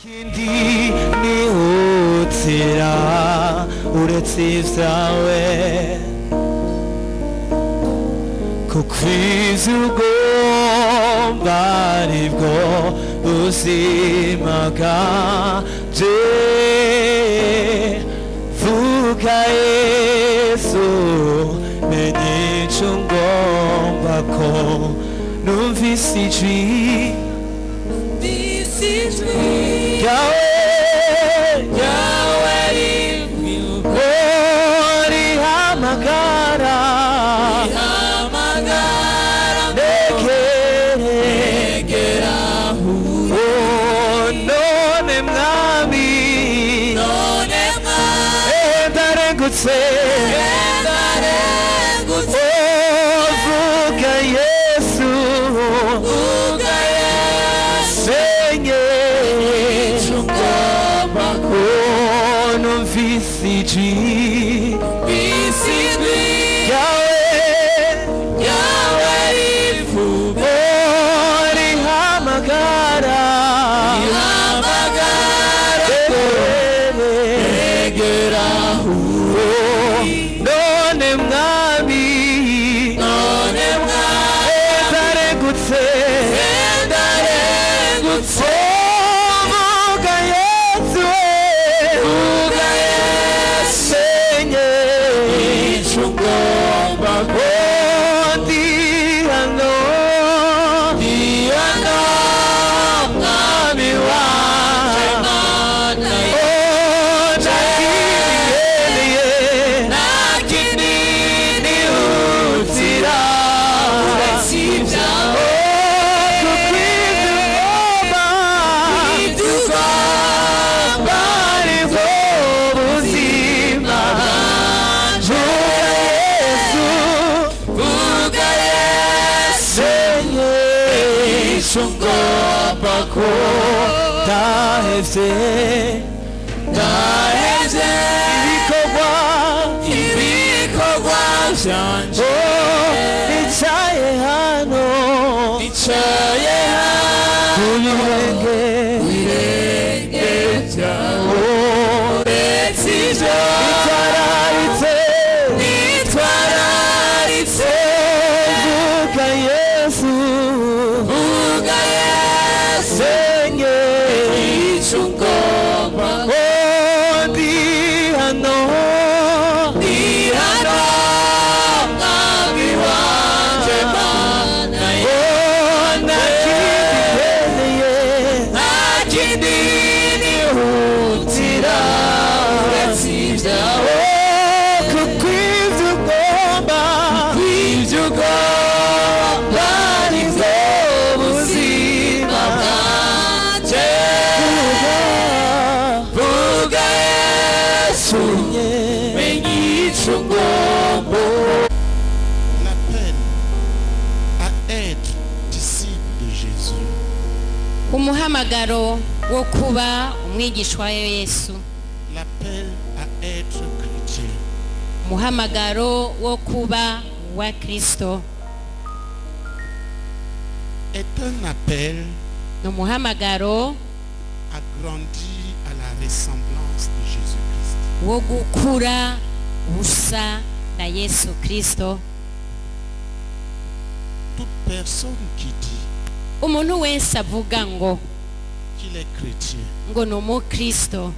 Kindi nihutira uretse ibyawe kukwiza ugomba aribwo buzima bwanje vuga Yesu menye icyo ngomba ko numvise ijwi Yahweh rihamagara negera none mwami ndarengutse vuga Yesu senye numvise ijwi Yahweh rihamagara negera none mwami ndarengutse vuga Yesu senye icyo ugomba ndi hano mwami wanjye nakindi nihutira uretse ibyawe Shungopako daheze ibikorwa byanje nicaye hano kubirenge byawe uretse ibyo nitwararitse vuga Yesu senye icyo ugomba ndi hano mwami wanjye mana nakindi nihutira uretse ibyawe kuko ibyo ugomba nibwo buzima bwanjye vuga Yesu menye icyo ngomba. L'appel à être disciple de Jésus. Umuhamagaro wo kuba umwigishwa wa Yesu. L'appel à être chrétien. Umuhamagaro wo kuba wa Kristo. Est un appel Umuhamagaro à grandir à la ressemblance de Jésus-Christ. wo gukura usa na Yesu Kristo. Toute personne qui dit Umuntu wese avuga ngo qu'il est chrétien ngo ni umukristo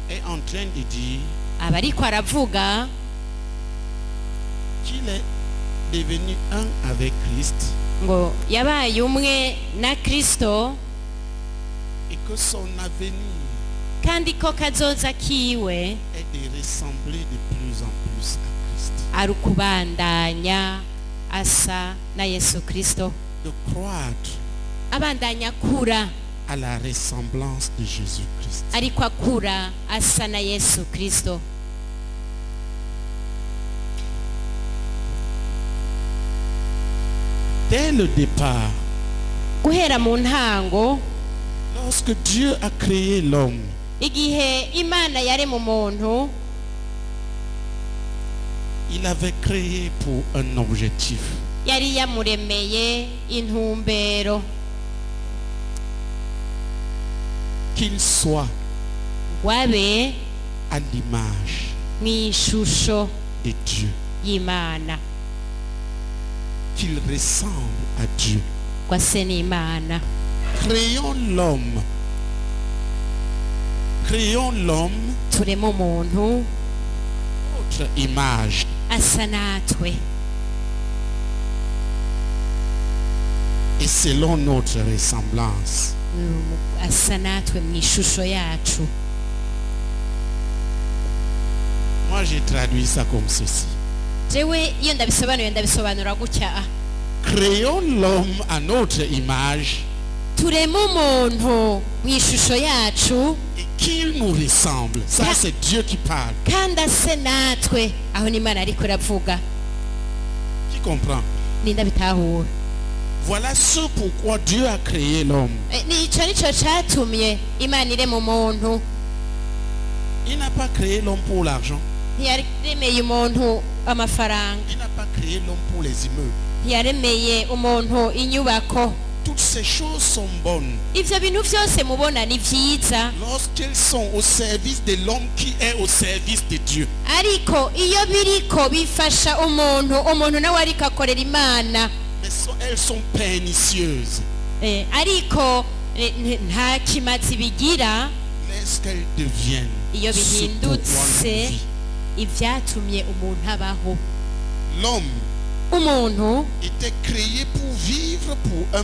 est en train de dire aba ariko aravuga qu'il est devenu un avec Christ ngo yabaye umwe na Kristo et que son avenir kandi ko kazoza kiwe est de ressembler de plus en plus à Christ. ari ukubandanya asa na Yesu Kristo, De croître abandanya akura à la ressemblance de Jésus-Christ. ariko akura asa na Yesu Kristo. Dès le départ, Guhera mu ntango, lorsque Dieu a créé l'homme, igihe Imana yarema umuntu, il avait créé pour un objectif. yari yamuremeye intumbero. qu'il soit wabe à l'image mu ishusho de Dieu, y'Imana, qu'il ressemble à Dieu. ngo ase n'Imana. Créons l'homme. Créons l'homme tureme umuntu notre image. asa natwe Et selon notre ressemblance. asa natwe mu ishusho yacu. Moi, j'ai traduit ça comme ceci. jewe iyo ndabisobanura gutya: Créons l'homme à notre image tureme umuntu mu ishusho yacu et qu'il nous ressemble. Ça, c'est Dieu qui parle. kandi ase natwe. aho n'Imana ariko iravuga. Qui comprend? ninda bitahura. Voilà ce pourquoi Dieu a créé l'homme. Ico nico catumye Imana irema umuntu. Il n'a pas créé l'homme pour l'argent. ntiyaremeye umuntu amafaranga, Il n'a pas créé l'homme pour les immeubles. ntiyaremeye umuntu inyubako. Toutes ces choses sont bonnes ivyo bintu vyose mubona ni vyiza, lorsqu'elles sont au service de l'homme qui est au service de Dieu. ariko iyo biriko bifasha umuntu nawe ariko akorera Imana, Mais elles sont pernicieuses ariko nta kimazi bigira lorsqu'elles deviennent iyo ce pourquoi bihindutse l'on vit. ivyatumye umuntu abaho. L'homme umuntu était créé pour vivre pour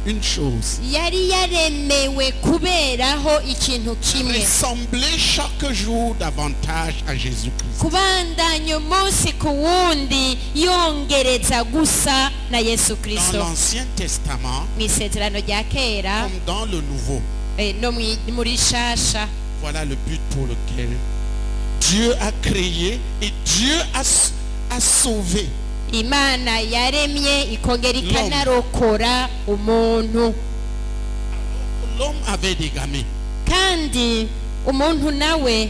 une chose. yari yaremewe kuberaho ikintu kimwe: Ressembler chaque jour davantage à Jésus-Christ. kubandanya umunsi ku wundi yongereza gusa na Yesu Dans Kristo. l'Ancien Testament mu isezerano rya kera comme dans le Nouveau. no muri shasha, Voilà le but pour lequel Dieu a créé et Dieu a sauvé. Imana yaremye ikongera ikanarokora umuntu. L'homme avait des gamins. kandi umuntu nawe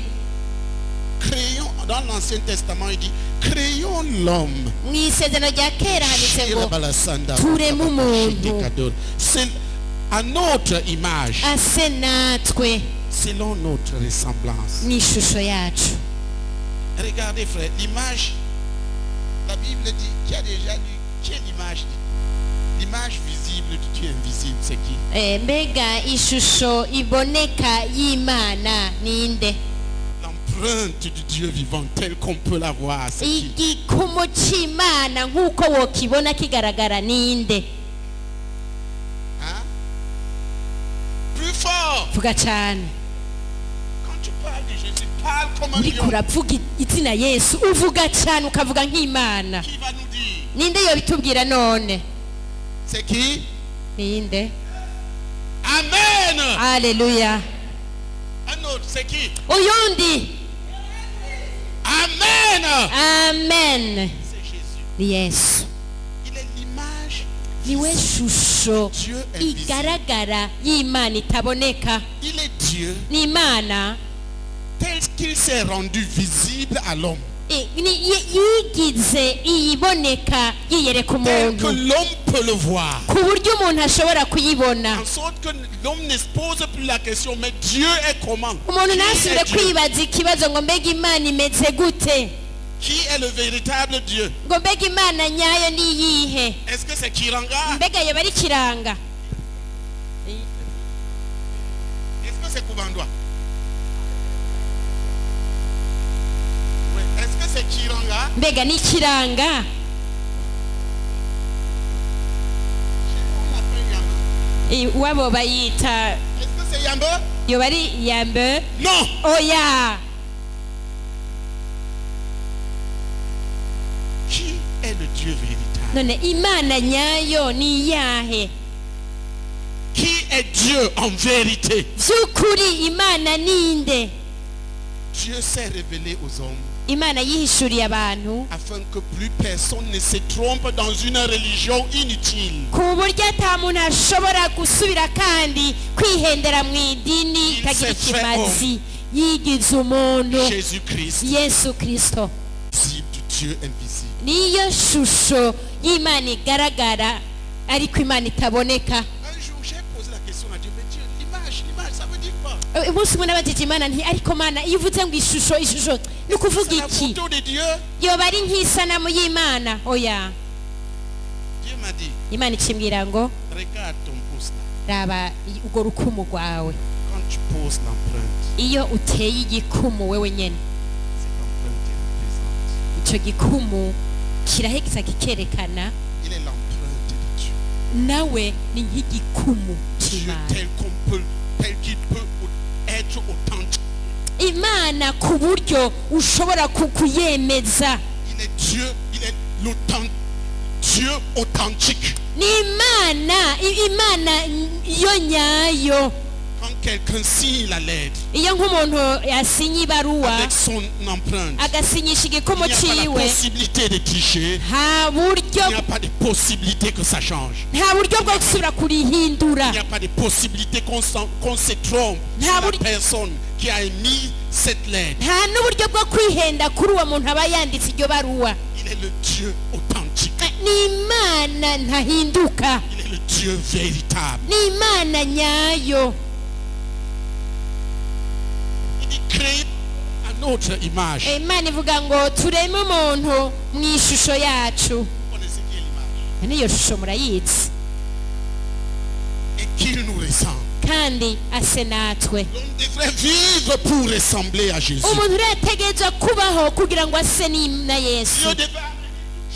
Créons, dans l'Ancien Testament, il dit, créons l'homme. mu isezerano rya kera handitse ngo tureme umuntu C'est à notre image, ase natwe selon notre ressemblance. mu ishusho yacu. Regardez frère, l'image, la Bible dit, qui a déjà lu, qui est l'image? L'image visible du Dieu invisible, c'est qui? mbega ishusho iboneka y'Imana ninde? L'empreinte du Dieu vivant telle qu'on peut la voir, c'est qui? igikumo c'Imana nk'uko wokibona kigaragara ninde? Hein? Plus fort! vuga cane. Quand tu parles de Jésus, parle comme un uriko lion. uravuga izina Yesu uvuga cane ukavuga nk'Imana. Qui va nous dire? ninde yobitubwira none? C'est qui? ninde? Amen! Haleluya. Un autre, c'est qui? uyundi? Amen! amen. C'est Jésus. ni Yesu. Il est l'image niwe shusho Dieu invisible. igaragara y'Imana itaboneka. Il est Dieu ni Imana tel qu'il s'est rendu visible à l'homme. yigize iyiboneka yiyereka Tel que umuntu l'homme peut le voir. ku buryo umuntu ashobora kuyibona. En sorte que l'homme ne se pose plus la question, mais Dieu est comment? umuntu Qui ntasubire est Dieu? kwibaza ikibazo ngo mbega Imana imeze gute, Qui est le véritable Dieu? ngo mbega Imana nyayo ni iyihe, Est-ce que c'est Kiranga? mbega yoba ari kiranga, Est-ce que c'est Koubandoua? Oui. Est-ce que c'est Kiranga? mbega ni kiranga? Chez nous, on appelle Yamba. iwabo bayita Est-ce que c'est Yamba? yoba ari yambe? Non! oya. Qui est le Dieu véritable? none Imana nyayo ni iyahe? Qui est Dieu en vérité? vy'ukuri Imana ninde? Dieu s'est révélé aux hommes Imana yihishuriye abantu afin que plus personne ne se trompe dans une religion inutile. ku buryo ata muntu ashobora gusubira kandi kwihendera mu idini itagira ikimazi. yigize umuntu Jésus-Christ, Yesu Kristo visible du Dieu invisible. niyo shusho y'Imana igaragara ariko Imana itaboneka. Un jour, j'ai posé la question à Dieu, mais Dieu, l'image, ça veut dire quoi? umunsi umwe nabajije imana nti ariko mana iyo uvuze ngo ishusho ni ukuvuga C'est la iki photo de Dieu. yoba ari nk'isanamu y'imana oya Dieu m'a dit, imana ikimbwira ngo regarde ton pouce là. raba urwo rukumu rwawe Quand tu poses l'empreinte, iyo uteye igikumu wewe nyene cette empreinte est représente. icyo gikumu kirahegeza kikerekana Il est l'empreinte de Dieu. nawe ni nk'igikumu Dieu cy'imana tel qu'il peut être authentique. imana ku buryo ushobora kuyemeza Il est Dieu, il est Dieu authentique. ni imana yo nyayo. Quand quelqu'un signe la lettre iyo nk'umuntu yasinye ibaruwa avec son empreinte, agasinyisha il igikumu n'y a pas la ciwe possibilité de tricher. nta buryo Il n'y a pas de possibilité que ça change. nta buryo bwo gusubira kurihindura Il n'y a pas de possibilité qu'on se trompe sur la personne qui a émis cette lettre. nta n'uburyo bwo kwihenda kuri uwo muntu aba yanditse iryo baruwa. Il est le Dieu authentique. ni imana ntahinduka, Il est le Dieu véritable. ni imana nyayo. Il dit créer à notre image. imana ivuga ngo tureme umuntu mu ishusho yacu. Vous connaissez qui est l'image? n'iyo shusho murayizi, Et qu'il nous ressemble. kandi ase natwe. L'homme devrait vivre pour ressembler à Jésus. umuntu rero ategerezwa kubaho kugira ngo ase na Yesu, Dieu devait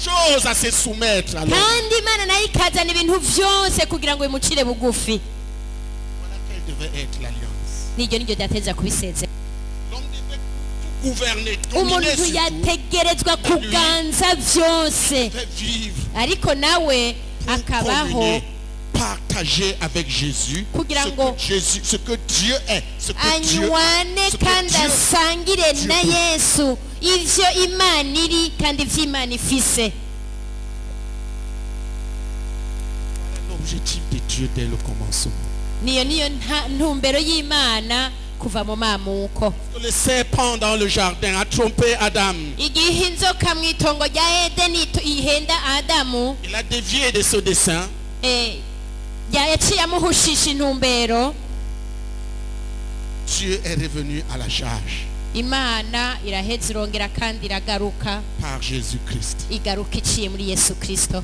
choses à se soumettre à l'homme. kandi imana nayo ikazana ibintu byose kugira ngo bimucire bugufi. Voilà quelle devait être l'alliance. n'iryo niryo ryateza kubisezera. L'homme devait tout gouverner, dominer umuntu sur tout. yategerezwa kuganza byose, Devait vivre ariko nawe pour akabaho communier, partager avec Jésus kugira ce ngo que Jésus, ce que Dieu est, ce que Dieu, anywane ce que kandi Dieu- asangire Dieu na peut. Yesu ivyo imana iri kandi ivyo imana ifise. Voilà l'objectif de Dieu dès le commencement. niyo ntumbero y'imana kuva mu mamuko. Le serpent dans le jardin a trompé Adam. igihe inzoka mu itongo rya Edeni ihenda Adamu, Il a dévié de ce dessein. yaciye amuhushisha intumbero, Dieu est revenu à la charge imana iraheza irongera kandi iragaruka, par Jésus-Christ. igaruka iciye muri Yesu Kristo.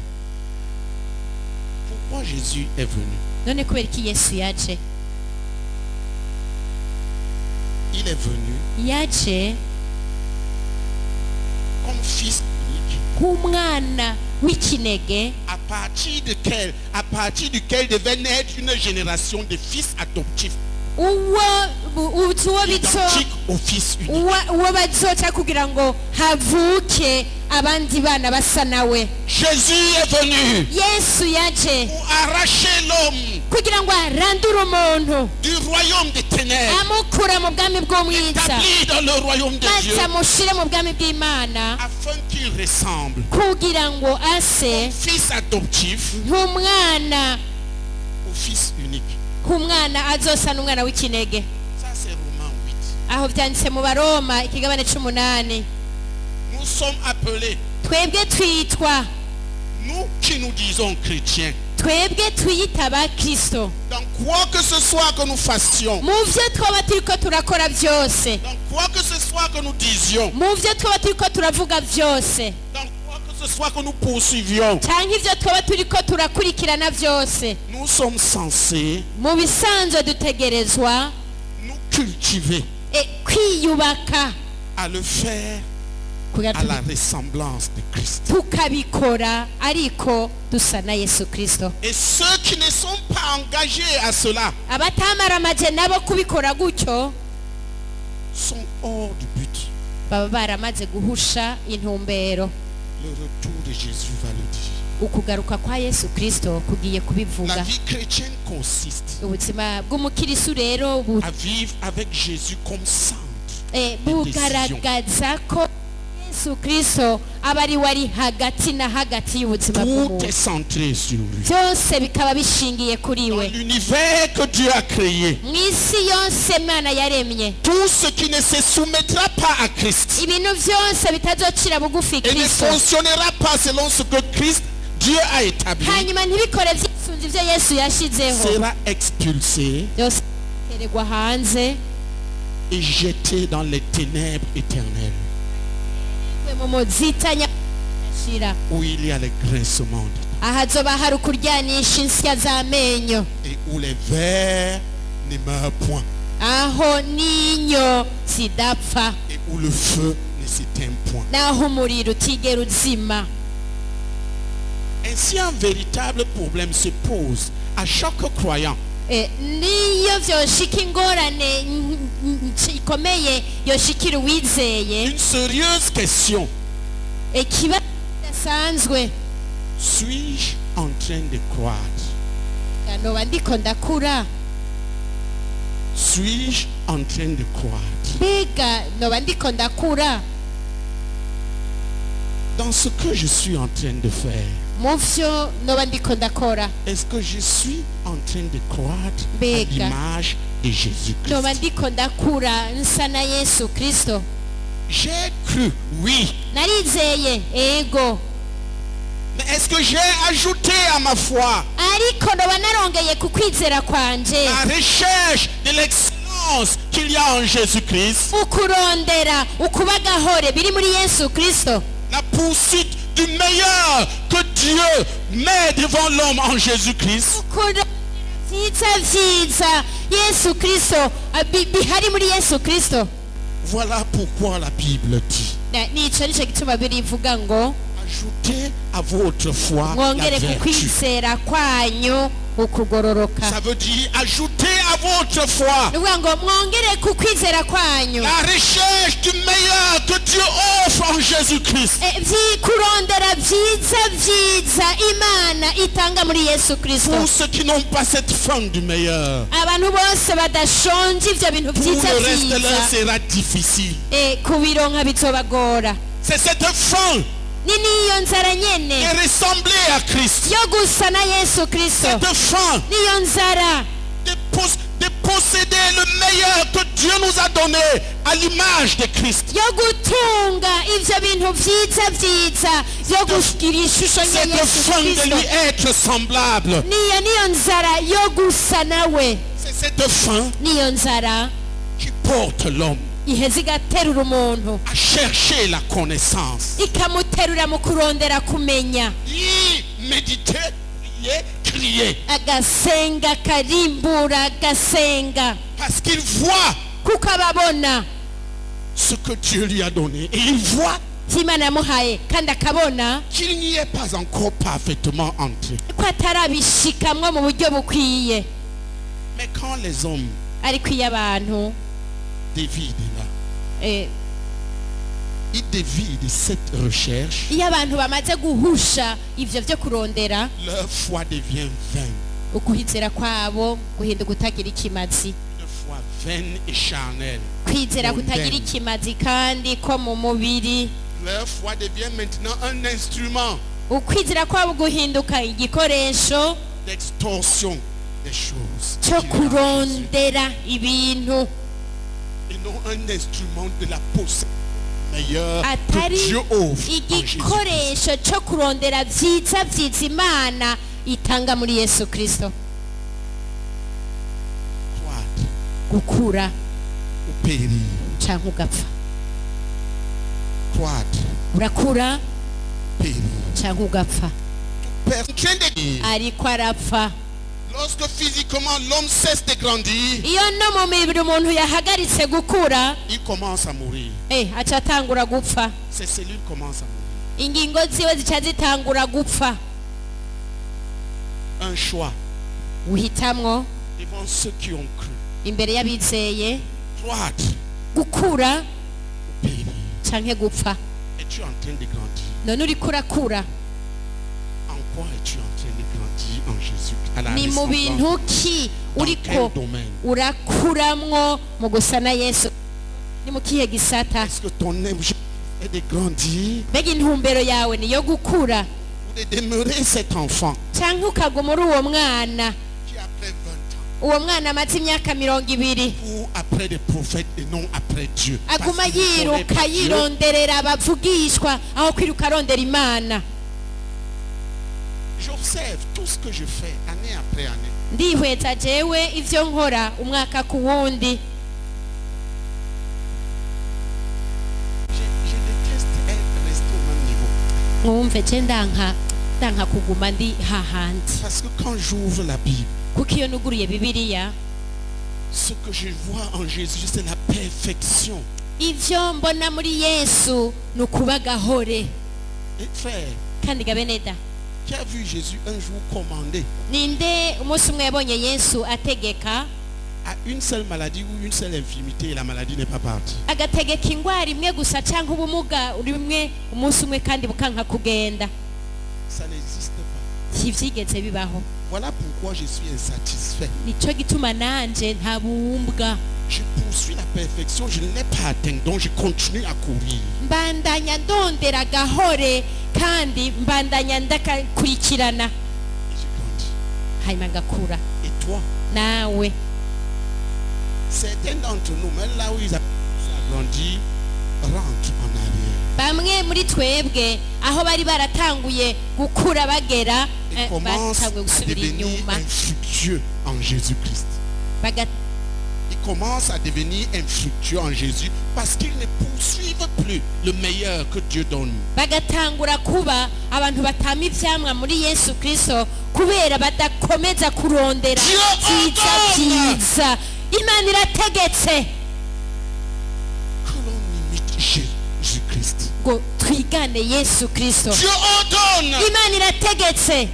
Pourquoi Jésus est venu? none kubera iki Yesu yaje? Il est venu yaje comme fils unique, nk'umwana w'ikinege, à partir duquel devait naître une génération de fils adoptifs, identiques au fils unique. uwo bazoca kugira ngo havuke abandi bana basa nawe. Jésus est venu Yesu yaje pour arracher l'homme kugira ngo arandure umuntu, du royaume des ténèbres, amukura mu bwami bw'umwiza, établi dans le royaume de Dieu, maze amushire mu bwami bw'Imana, afin qu'il ressemble kugira ngo ase fils adoptif nk'umwana, au fils unique. nk'umwana azosa n'umwana w'ikinege. Ça c'est Romains 8. aho byanditse mu Baroma ikigabane c'8. Nous sommes appelés, twebwe twitwa, nous qui nous disons chrétiens, twebwe twiyita aba Kristo, dans quoi que ce soit que nous fassions, mu byo twaba turiko turakora byose, dans quoi que ce soit que nous disions, mu byo twaba turiko turavuga byose, dans quoi que ce soit que nous poursuivions, cyangwa ibyo twaba turiko turakurikirana byose, nous sommes censés mu bisanzwe dutegerezwa nous cultiver kwiyubaka à le faire kugira à la ressemblance de Christ. tukabikora ariko dusa na Yesu Kristo. Et ceux qui ne sont pas engagés à cela abatamaramaje nabo kubikora gutyo sont hors du but. baba baramaze guhusha intumbero. Le retour de Jésus va le dire. ukugaruka kwa Yesu Kristo kugiye La kubivuga. vie chrétienne consiste ubuzima bw'umukirisu rero à vivre avec Jésus comme centre. bugaragaza ko Yesu Kristo aba ari wari hagati na hagati y'ubuzima Tout bw'umuntu, est centré sur lui. byose bikaba bishingiye kuri Dans we. l'univers que Dieu a créé, mu isi yose Imana yaremye, tout ce qui ne se soumettra pas à Christ ibintu byose bitazocira bugufi et ne Kristo, fonctionnera pas selon ce que Christ, Dieu a établi, hanyuma ntibikore byisunze ibyo Yesu yashizeho, sera expulsé byose teregwa hanze et jeté dans les ténèbres éternelles we mu muzitanya ashira où il y a les grincements ahazoba hari ukuryanisha insya z'amenyo et où les vers ne meurent point aho n'inyo zidapfa et où le feu ne s'éteint point. naho umuriro utigera uzima. Ainsi un véritable problème se pose à chaque croyant. niyo vyoshika ingorane ikomeye yoshikira uwizeye Une sérieuse question. ikibazo kidasanzwe Suis-je en train de croire? noba ndiko ndakura Suis-je en train de croire? mbega noba ndiko ndakura Dans ce que je suis en train de faire, mu vyo noba ndiko ndakora est-ce que je suis en train de croître à Bega. l'image de noba Jésus-Christ? ndiko ndakura nsa na Yesu Kristo. J'ai cru, oui. Narizeye ego, Mais est-ce que j'ai ajouté à ma foi ariko noba narongeye ku kwizera kwanje la recherche de l'excellence qu'il y a en Jésus-Christ, ukurondera ukubagahore biri muri Yesu Kristo, la poursuite du meilleur que Dieu met devant l'homme en Jésus-Christ? ukurondera vyiza Yesu Kristo bihari muri Yesu Kristo. Voilà pourquoi la Bible dit, Nico nico gituma birivuga ngo ajoutez à votre foi la mwongere ku vertu. kwizera kwanyu ukugororoka. Ça veut dire ajouter à votre foi Nuvuga ngo mwongere ku kwizera kwanyu la recherche du meilleur que Dieu offre en Jésus-Christ. kurondera vyiza Imana itanga muri Yesu Kristo. Pour ceux qui n'ont pas cette faim du meilleur, Abantu bose badashonje ivyo bintu pour vyiza le reste leur vyiza sera difficile. kubironka bizobagora. C'est cette faim Ni niyo nzara nyene de ressembler à Christ. yo gusa na Yesu Kristo, Cette faim niyo nzara de posséder le meilleur que Dieu nous a donné à l'image de Christ. yo gutunga ivyo bintu vyiza vyo kugira ishusho ya Cette Yesu faim de Kristo. lui être semblable. niyo nzara yo gusa nawe, C'est cette faim niyo nzara qui porte l'homme iheza igaterura umuntu à chercher la connaissance. ikamuterura mu kurondera kumenya, Lire, méditer, prier, crier. agasenga karimbura agasenga Parce qu'il voit kuko ababona ce que Dieu lui a donné. Et il voit Imana yamuhaye kandi akabona qu'il n'y est pas encore parfaitement entré. ko atarabishikamwo mu buryo bukwiye. Mais quand les hommes ariko iyo abantu dévident là, ils dévident cette recherche, iyo abantu bamaze guhusha ivyo vyo kurondera, leur foi devient vaine. ukuhizera kwabo guhinduka utagira ikimazi, Une foi vaine et charnelle. kwizera kutagira ikimazi kandi ko mu mubiri. Leur foi devient maintenant un instrument Ukwizera kwabo guhinduka igikoresho d'extorsion des choses. cyo qu'il y a en Jésus. kurondera ibintu, Et non un instrument de la possession meilleure que atari Dieu offre en Jésus. igikoresho cyo kurondera vyiza Imana itanga muri Yesu Kristo. Croître Gukura ou périr. canke ugapfa, Croître, urakura périr. canke ugapfa, Personne de dire. ariko arapfa. Lorsque physiquement l'homme cesse de grandir, Iyo no mu mibiri umuntu yahagaritse gukura, il commence à mourir. aca atangura gupfa, Ses cellules commencent à mourir. ingingo ziwe zica zitangura gupfa. Un choix Uhitamwo devant ceux qui ont cru. imbere y'abizeye Croître gukura ou périr. canke gupfa. Es-tu en train de grandir? None uriko urakura, En quoi es-tu en train de grandir en Jésus? À la ni mu ressemblance. bintu ki Dans uriko quel domaine? urakuramwo mu gusa na Yesu? Ni mu kihe gisata? Est-ce que ton objectif est de grandir Mbega intumbero yawe niyo gukura ou de demeurer cet enfant canke ukaguma uri uwo mwana, qui après 20 ans uwo mwana amaze imyaka 20 court après des prophètes et non après Dieu? Parce aguma qu'il ne connaît yiruka pas Dieu. yironderera abavugishwa aho kwiruka arondera Imana? J'observe tout ce que je fais année après année. ndihweza jewe ivyo nkora umwaka ku wundi. Je déteste rester au même niveau. Mwumve je ndanka kuguma ndi hahandi. Parce que quand j'ouvre la Bible, Kuko iyo nuguruye Bibiliya, ce que je vois en Jésus, c'est la perfection. ivyo mbona muri Yesu nukuba gahore. Et frère, Kandi gabeneda, qui a vu Jésus un jour commander ninde umunsi umwe yabonye Yesu ategeka à une seule maladie ou une seule infirmité et la maladie n'est pas partie? agategeka ingwara imwe gusa canke ubumuga rimwe umunsi umwe kandi bukanka kugenda? Ça n'existe pas. Ntivyigeze bibaho. Voilà pourquoi je suis insatisfait. Nico gituma nanje ntabumbwa. Je poursuis la perfection, je ne l'ai pas atteinte, donc je continue à courir. Mbandanya ndondera gahore kandi mbandanya ndakakurikirana Et je grandis. hanyuma ngakura. Et toi, Nawe certains d'entre nous, même là où ils ont grandi, rentrent en arrière. bamwe muri twebwe aho bari baratanguye gukura bagera Et commencent batanguye à gusubira devenir inyuma infructueux en Jésus-Christ. baga- Ils commencent à devenir infructueux en Jésus parce qu'ils ne poursuivent plus le meilleur que Dieu donne. bagatangura kuba abantu batama ivyamwa muri Yesu Kristo kubera badakomeza kurondera Dieu vyiza ordonne. vyiza. Imana irategetse Que l'on imite Jésus-Christ. ngo twigane Yesu Kristo. Dieu ordonne Imana irategetse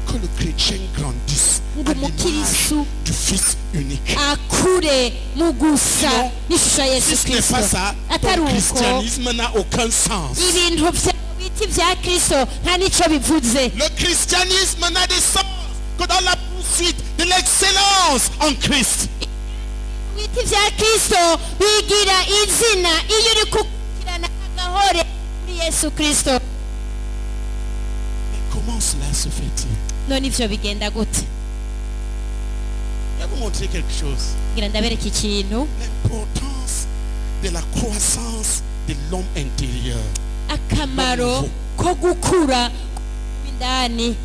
que le chrétien grandisse ngo à l'image umukirisu du Fils unique. akure mu gusa Sinon, n'ishusho ya Si Yesu ce n'est Kristo. pas ça, Atari ton uko christianisme n'a aucun sens. ibintu biti vya Kristo nta nico bivuze. Le christianisme n'a de sens que dans la poursuite de l'excellence en Christ. Ibiti vya Kristo bigira izina iyo uri kukurikirana agahore muri Yesu Kristo. Mais comment cela se fait-il? None ivyo bigenda gute? Je vais vous montrer quelque chose. Ngira ndabereka ikintu. L'importance de la croissance de l'homme intérieur. Akamaro ko gukura indani.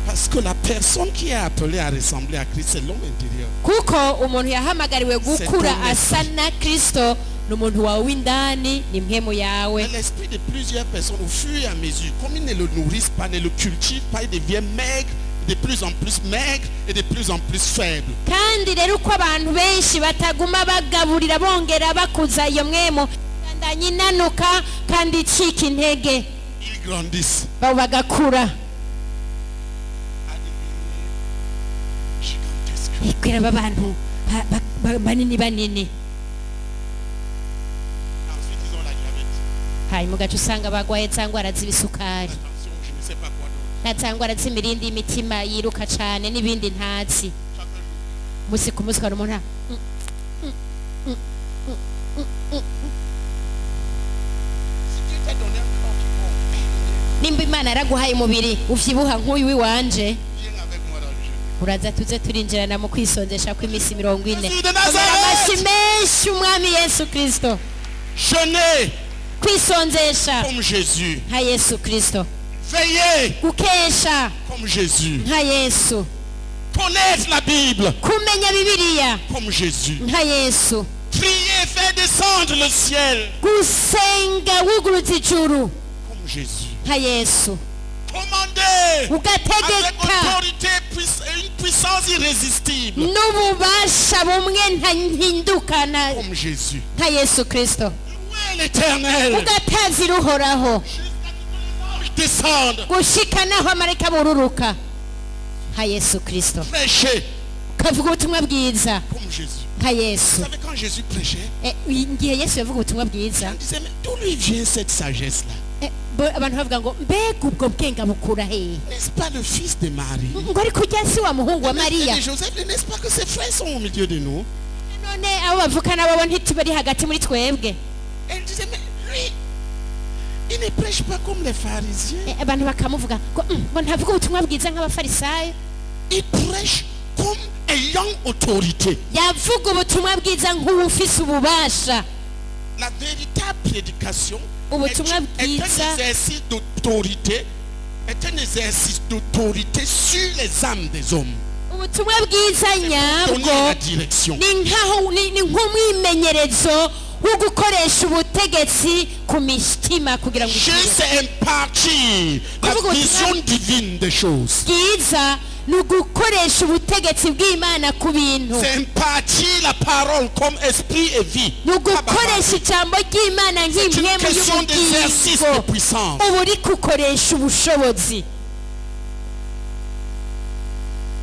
Parce que la personne qui est appelée à ressembler à Christ, c'est l'homme intérieur. Kuko umuntu yahamagariwe gukura C'est ton asa na Kristo n'umuntu wawe w'indani ni mpemu yawe. Mais l'esprit de plusieurs personnes, au fur et à mesure, comme ils ne le nourrissent pas, ne le cultivent pas, il devient maigre, de plus en plus maigre et de plus en plus faible. Kandi rero uko abantu benshi bataguma bagaburira bongera bakuza iyo mwemo bandanya inanuka kandi icika intege Ils grandissent babo bagakura à devenir gigantesques. ikwira abantu banini banini Ensuite, ils ont la diabète. hanyuma ugaca usanga bagwaye za ngwara z'ibisukari Attention, je ne sais pas quoi d'autre. na za ngwara z'imirindi y'imitima yiruka cane n'ibindi ntazi. Chaque jour. Musi ku musi ukabona umuntu Si Dieu t'a donné un corps qui compte, nimba Imana yaraguhaye umubiri uvyibuha nk'uyu w'iwanje viens avec moi dans le jeûne. uraza tuze turinjirana mu kwisonzesha kw'iminsi 40. Jésus de Komera amashyi Nazareth, menshi umwami Yesu Kristo. jeûnez Kwisonzesha comme Jésus. nka Yesu Kristo. Veillez Gukesha comme Jésus. nka Yesu. Connaître la Bible Kumenya Bibiliya comme Jésus. nka Yesu. Prier, faire descendre le ciel Gusenga wuguruza ijuru comme Jésus. nka Yesu. Commander avec Ugategeka autorité, une puissance irrésistible n'ububasha bumwe ntahindukana comme Jésus. nka Yesu Kristo. Louer l'Éternel. Ugatazira uhoraho Descendre, gushika naho amarayika bururuka nka Yesu Kristo. prêcher Ukavuga ubutumwa bwiza comme Jésus. nka Vous Yesu. savez, quand Jésus prêchait, Igihe Yesu yavuga ubutumwa bwiza on disait, mais d'où lui vient cette sagesse-là? abantu bavuga ngo mbega ubwo bwenge bukura hehe? N'est-ce pas le fils de Marie? Ngo ariko ujya si wa muhungu wa Et Mariya? de Joseph, n'est-ce pas que ses frères sont au milieu de nous? None abo bavukana babo ntitubari hagati muri twebwe. Elle disait, mais lui, il ne prêche pas comme les pharisiens. Abantu bakamuvuga ngo ntavuga ubutumwa bwiza nk'abafarisayo. Il prêche comme ayant autorité. Yavuga ubutumwa bwiza nk'uwufise ububasha. La véritable prédication est Ubutumwa un bwiza exercice d'autorité est un exercice d'autorité sur les âmes des hommes. ubutumwa bwiza Donner nyabwo la direction. ni nk'umwimenyerezo wo gukoresha ubutegetsi ku mitima kugira ngo Jésus c'est impartir la Kuvuga vision ubutumwa divine des choses. bwiza ni ugukoresha ubutegetsi bw'imana ku bintu C'est impartir la parole comme esprit et vie. ni ugukoresha ijambo ry'imana C'est une nk'impwemu question d'exercice de y'ubugingo puissance. uba uri gukoresha ubushobozi.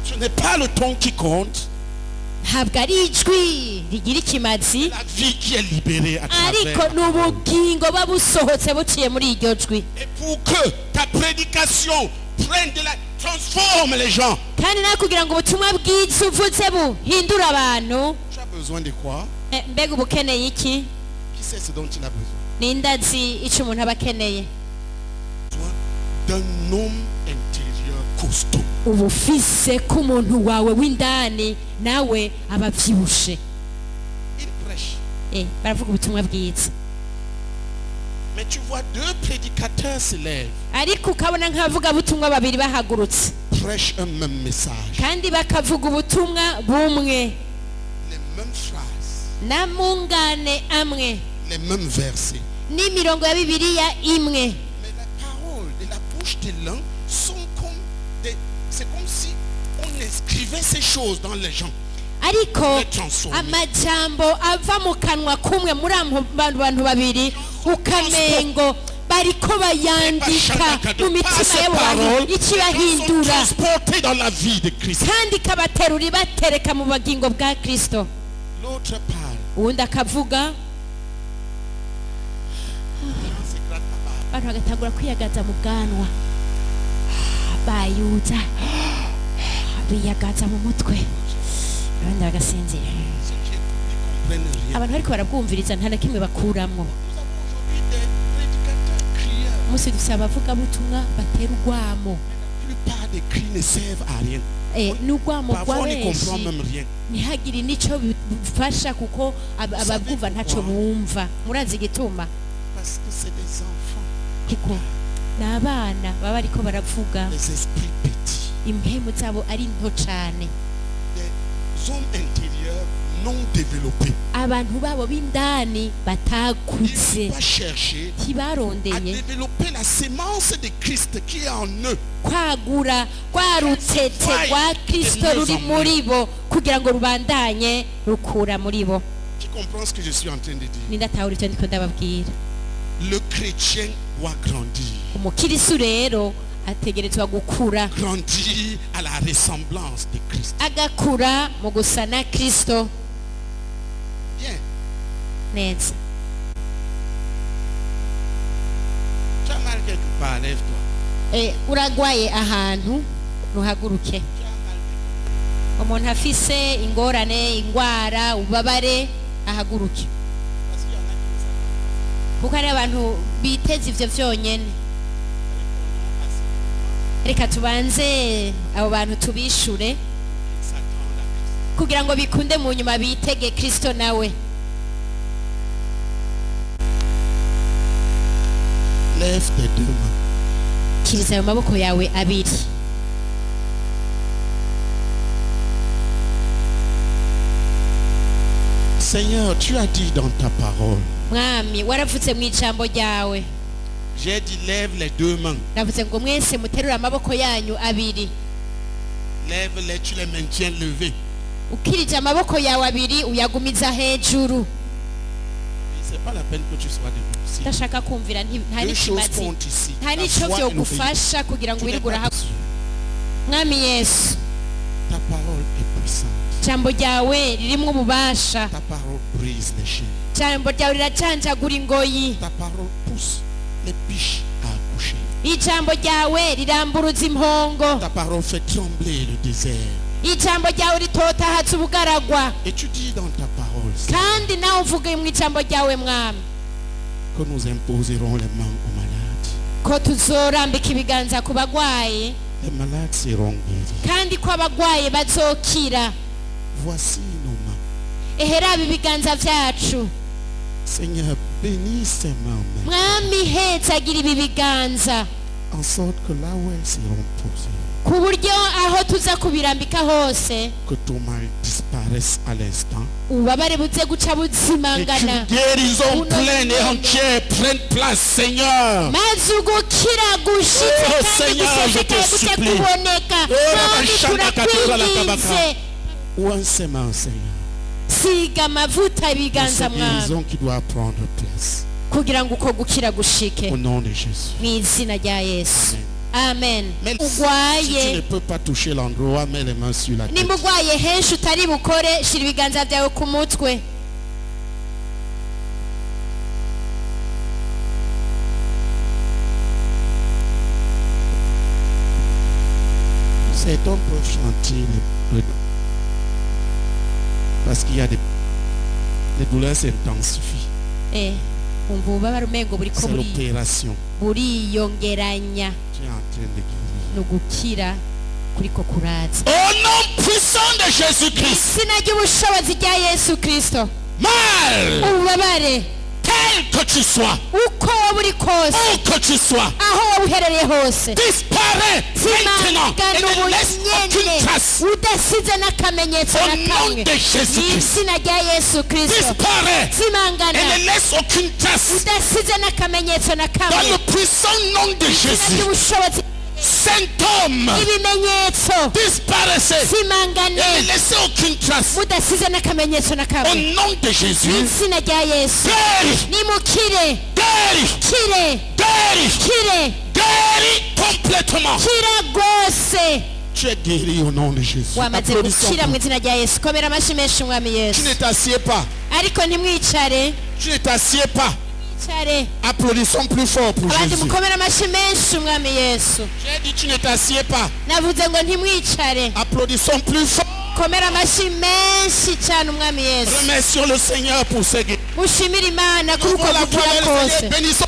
Ce n'est pas le ton qui compte, ntabwo ari ijwi rigira ikimazi la vie qui est libérée à ariko travers. ni ubugingo buba busohotse buciye muri iryo jwi. Et pour que ta prédication prenne de la transforme les gens. kandi nawe kugira ngo ubutumwa bwiza uvuze buhindure abantu. Tu as besoin de quoi? mbega uba ukeneye iki? Qui sait ce dont il a besoin? ninde azi icyo umuntu aba akeneye? Besoin d'un homme intérieur costaud. uba ufise ko umuntu wawe w'indani nawe aba abyibushe. Il prêche. baravuga ubutumwa bwiza Mais tu vois deux prédicateurs se lèvent, ariko ukabona nk'abavugabutumwa babiri bahagurutse prêchent un même message, kandi bakavuga ubutumwa bumwe les mêmes phrases, n'amungane amwe les mêmes versets. n'imirongo ya bibiliya imwe. Mais la parole de la bouche de l'un sont comme des... C'est comme si on inscrivait ces choses dans les gens. ariko Les transformer. amajambo ava mu kanwa kumwe muri abo bantu babiri ukamengo bariko bayandika mu mitima y'abo bantu ikibahindura transportés dans la vie de Christ. kandi ikabaterura ibatereka mu bugingo bwa Kristo. L'autre parle. uwundi akavuga On s'éclate là-bas. abantu bagatangura kwiyagaza mu bwanwa bayuza biyagaza mu mutwe abandi bagasinzira. Ceux qui comprennent rien. abantu ariko barabwumviriza nta na kimwe bakuramwo. Nous avons aujourd'hui des prédicateurs crieurs. umunsi dufite abavugabutumwa batera urwamo. La plupart des cris ne servent à rien. n'urwamo Parfois rwa on ne comprend benshi même rien. ntihagire n'icyo bifasha kuko ababwumva ntacyo bumva. murazi igituma? Parce que c'est des enfants, kuko ni abana baba ariko baravuga des esprits petits, impemu zabo ari nto cyane, des hommes intérieurs non développés. abantu babo b'indani Ils batakuze doivent chercher à ntibarondeye développer la sémence de Christ qui est en eux. kwagura rwa rutete rwa Kristo ruri muri bo kugira ngo rubandanye rukura muri bo. Tu comprends ce que je suis en train de dire? nindatahura icyo ndiko ndababwira. Le chrétien doit grandir. umukirisu rero ategerezwa gukura, Grandir à la ressemblance de Christ. agakura mu gusa na Kristo Bien. neza. Tu as mal quelque part, lève-toi. uragwaye ahantu ntuhaguruke. Tu as mal quelque part. umuntu afise ingorane, ingwara, ubabare ahaguruke, Parce qu'il y en a qui ne savent kuko hari abantu biteza ivyo vyonyene. pas. Répondons à ce reka tubanze abo bantu tubishure qu'ils s'attendent à Christ. kugira ngo bikunde mu nyuma bitege Kristo nawe. Lève tes deux mains. kiriza ayo maboko yawe abiri. Seigneur, tu as dit dans ta parole, mwami waravutse mu ijambo ryawe, j'ai dit lève les deux mains. navuze ngo mwese muterure amaboko yanyu abiri. Lève-les, tu les maintiens levés. ukirije amaboko yawe abiri uyagumiza hejuru. C'est pas la peine que tu sois debout. Si ndashaka kumvira nta deux choses n'ikimazi comptent ici, nta la n'icyo foi et l'obéissance. vyogufasha kugira ngo Tu n'es wirigure pas dessus. mwami Yesu, Ta parole est puissante. ijambo ryawe ririmwo ububasha, Ta parole brise les chaînes. ijambo ryawe riracanjagura ingoyi, Ta parole pousse les biches à accoucher. ijambo ryawe riramburuza impongo, Ta parole fait trembler le désert. ijambo ryawe ritotahatsa ubugaragwa. Et tu dis dans ta parole, Seigneur, kandi nawe uvuge mu ijambo ryawe mwami que nous imposerons les mains aux malades. ko tuzorambika ibiganza ku bagwayi Les malades seront guéris. kandi ko abagwayi bazokira. Voici nos mains. eheraba ibiganza vyacu Seigneur, bénis ces mains. mwami, hezagira ibi biganza en sorte que là où elles seront posées, ku buryo aho tuza kubirambika hose que ton mal disparaisse à l'instant. ububabare buze guca Et buzimangana qu'une guérison pleine et entière prenne place, Seigneur. maze ugukira gushitse Oh, kandi Seigneur, je te gusesekaye gute supplie. kuboneka Oh, kandi Rabashanda Katora la turakwinginze Kabaka. Ou un sément, Seigneur. siga amavuta C'est ibiganza cette mwawe guérison qui doit prendre place. kugira ngo uko gukira gushike Au nom de Jésus. mu izina rya yesu amen Mais si tu ugwaye ne peux pas toucher l'endroit, mets les mains sur la tête. nimba ugwaye henshi utari bukore shira ibiganza byawe ku mutwe Certains peuvent chanter parce qu'il y a des douleurs s'intensifient. umva ububabare umengo buriko C'est l'opération. buriyongeranya Tu es en train de guérir. ni ugukira kuriko kuraza Au nom puissant de Jésus-Christ, izina ry'ubushobozi rya yesu kristo mal, ububabare tel que tu sois, uko waba uri kose où que tu sois, aho waba uherereye hose disparaît maintenant et zimangana ne laisse aucune ubunyene trace. udasize n'akamenyetso Au na nom kamwe de Jésus-Christ, izina rya yesu kristo disparaît zimangana et ne laisse aucune trace. udasize n'akamenyetso na Dans kamwe le puissant nom de izina Jésus, ry'ubushobozi symptômes, ibimenyetso disparaissez et zimangane ne laissez aucune trace. mudasize n'akamenyetso na Au kamwe nom de Jésus, izina rya yesu guéris, nimukire guéris, kire guéris, kire guéris complètement. kira rwose Tu es guéri au nom de Jésus. wamaze Applaudissons. gukira mu izina rya yesu komera amashyi menshi umwami Tu yesu ne t'assieds pas. ariko ntimwicare Tu ne t'assieds pas. mwicare Applaudissons plus fort pour abandi Jésus. mukomera amashyi menshi umwami yesu J'ai dit tu ne t'assieds pas. navuze ngo ntimwicare Applaudissons plus fort. komera amashyi menshi cyane umwami yesu Remercions le Seigneur pour ses guérisons. mushimire imana kuri uko Voilà, gukira voilà, le kose Seigneur. Bénissons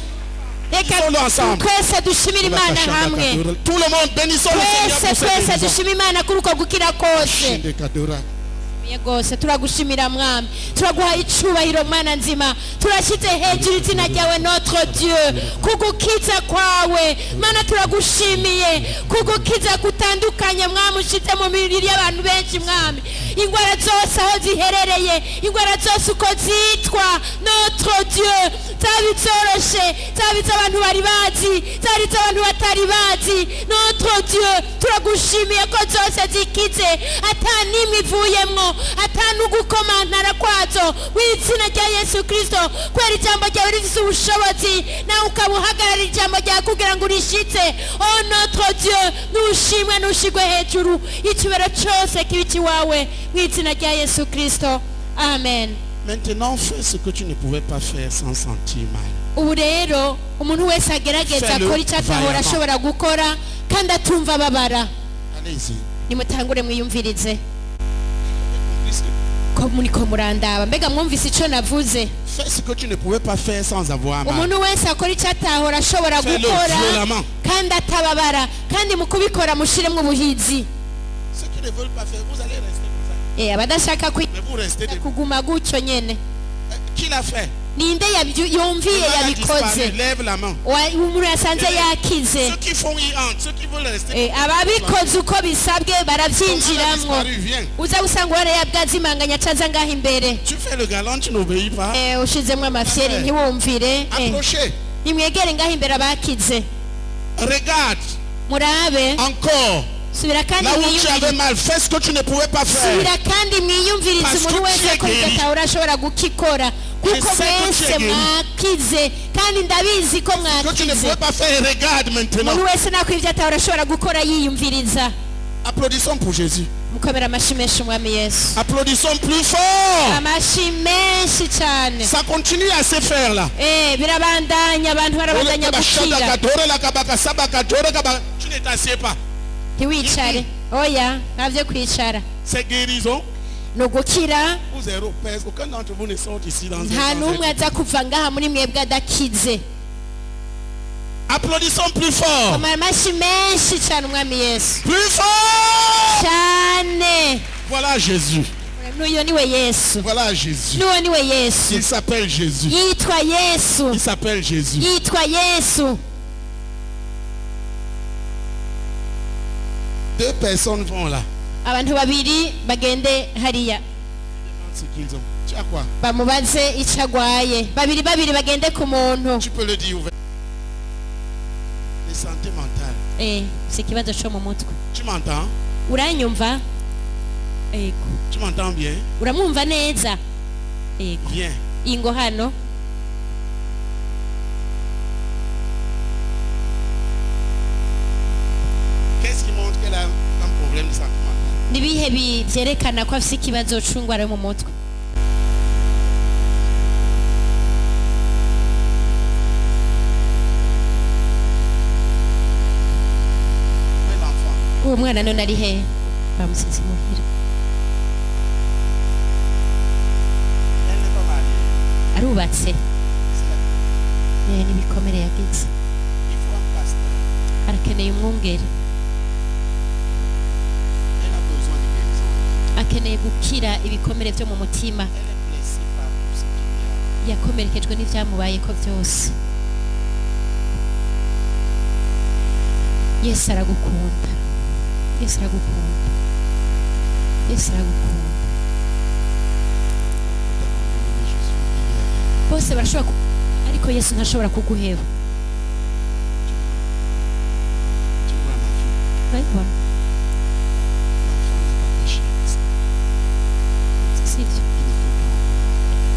reka Bénissons-le ensemble. twese dushimire imana hamwe tout le monde. Bénissons le Seigneur twese pour ses twese guérisons. dushima imana kuri uko gukira kose Shindekadora. rwose turagushimira mwami turaguha icubahiro mana nzima turashyize hejuru izina ryawe notre dieu kugukiza kwawe mana turagushimiye kugukiza gutandukanye mwami ushize mu mibiri y'abantu benshi mwami ingwara zose aho ziherereye ingwara zose uko zitwa notre dieu zaba izoroshe zaba iz'abantu bari bazi zaba iz'abantu batari bazi notre dieu turagushimiye ko zose zikize ata n'imwe ivuyemwo atanugukomantara kwazo w'izina rya yesu kristo kubera ijambo ryawe rifise ubushobozi nawe ukaba uhagarara ijambo ryawe kugira ngo urishitse o notre dieu nushimwe nushigwe hejuru ikibero cose kibi kiwawe mu izina rya yesu kristo amen. Maintenant, fais ce que tu ne pouvais pas faire sans sentir mal. ubu rero umuntu wese agerageza Fais-le akora icyo atahora vaillamment. ashobora gukora kandi atumva ababara Allez-y. nimutangure mwiyumvirize ko muriko murandaba mbega mwumvise icyo navuze Fais ce que tu ne pouvais pas faire sans avoir mal. umuntu wese akora icyo atahora ashobora Fais-le gukora violemment. kandi atababara kandi mu kubikora mushiremwo ubuhizi Ceux qui ne veulent pas faire, vous allez rester comme ça. abadashaka Mais vous restez debout. kuguma gutyo nyene Qui l'a fait? ninde yumviye Le mal a disparu. yabikoze Lève la main. umuntu yasanze yakize Ceux qui font y entrent, ceux qui veulent rester. ababikoze uko bisabwe Le mal a barabyinjiramwo disparu, viens. uza gusanga warayabwazimanganya acaza ngaho imbere Tu fais le galant, tu n'obéis pas. ushizemwo amafyeri ntiwumvire Approchez. nimwegere ngaho imbere abakize Regarde. murabe Encore. subira kandi Là où tu mwiyumvire avais mal, fais ce que tu ne pouvais pas faire. subira kandi mwiyumvirize Parce umuntu que wese tu es ko guéri. atahora ashobora gukikora kuko Je sais que tu mwese es guéri. mwakize kandi ndabizi ko Ce que tu ne mwakize pouvais pas faire, regarde maintenant. umuntu wese nako ibyo atahora ashobora gukora yiyumviriza Applaudissons pour Jésus. mukomera amashyi menshi umwami yesu Applaudissons plus fort. amashyi menshi cyane Ça continue à se faire là. birabandanya abantu barabandanya gukira Tu ne t'assieds pas. ntiwicare oya ntabyo kwicara C'est guérison ni ugukira ou zéro. Aucun d'entre vous ne sort ici dans nta un n'umwe aza kuva ngaha muri mwebwe adakize Applaudissons plus fort. komera amashyi menshi cyane umwami yesu Plus fort. cyane Voilà Jésus. n'uyo niwe yesu Voilà Jésus. n'uwo niwe yesu Il s'appelle Jésus. yitwa yesu Il s'appelle Jésus. yitwa yesu 2 personnes vont là. abantu babiri bagende hariya Demande ce qu'ils ont. Tu as quoi? bamubaze icyo agwaye babiri bagende ku muntu Tu peux le dire ouvert. Les santé mentale. si ikibazo cyo mu mutwe Tu m'entends? uranyumva yego Tu m'entends bien? uramwumva neza yego Viens. ingo hano Qu'est-ce qui montre qu'elle a un problème de santé mentale? nibihe byerekana ko afite ikibazo cy'indwara yo mu mutwe Où est l'enfant? uwo mwana none ari he bamusize muhira Elle n'est pas mariée. arubatse C'est la- n'ibikomere yagize Il faut un pasteur. arakeneye umwungeri Elle a besoin de guérison. akeneye gukira ibikomere byo mu mutima Elle est blessée par tout ce qu'il y a. yakomerekejwe n'ibyamubaye ko byose yesu aragukunda yesu aragukunda yesu aragukunda bose barashobora ariko yesu ntashobora kuguheba Tu vois ma fille. urabibona L'enfant n'a pas péché. si ibyo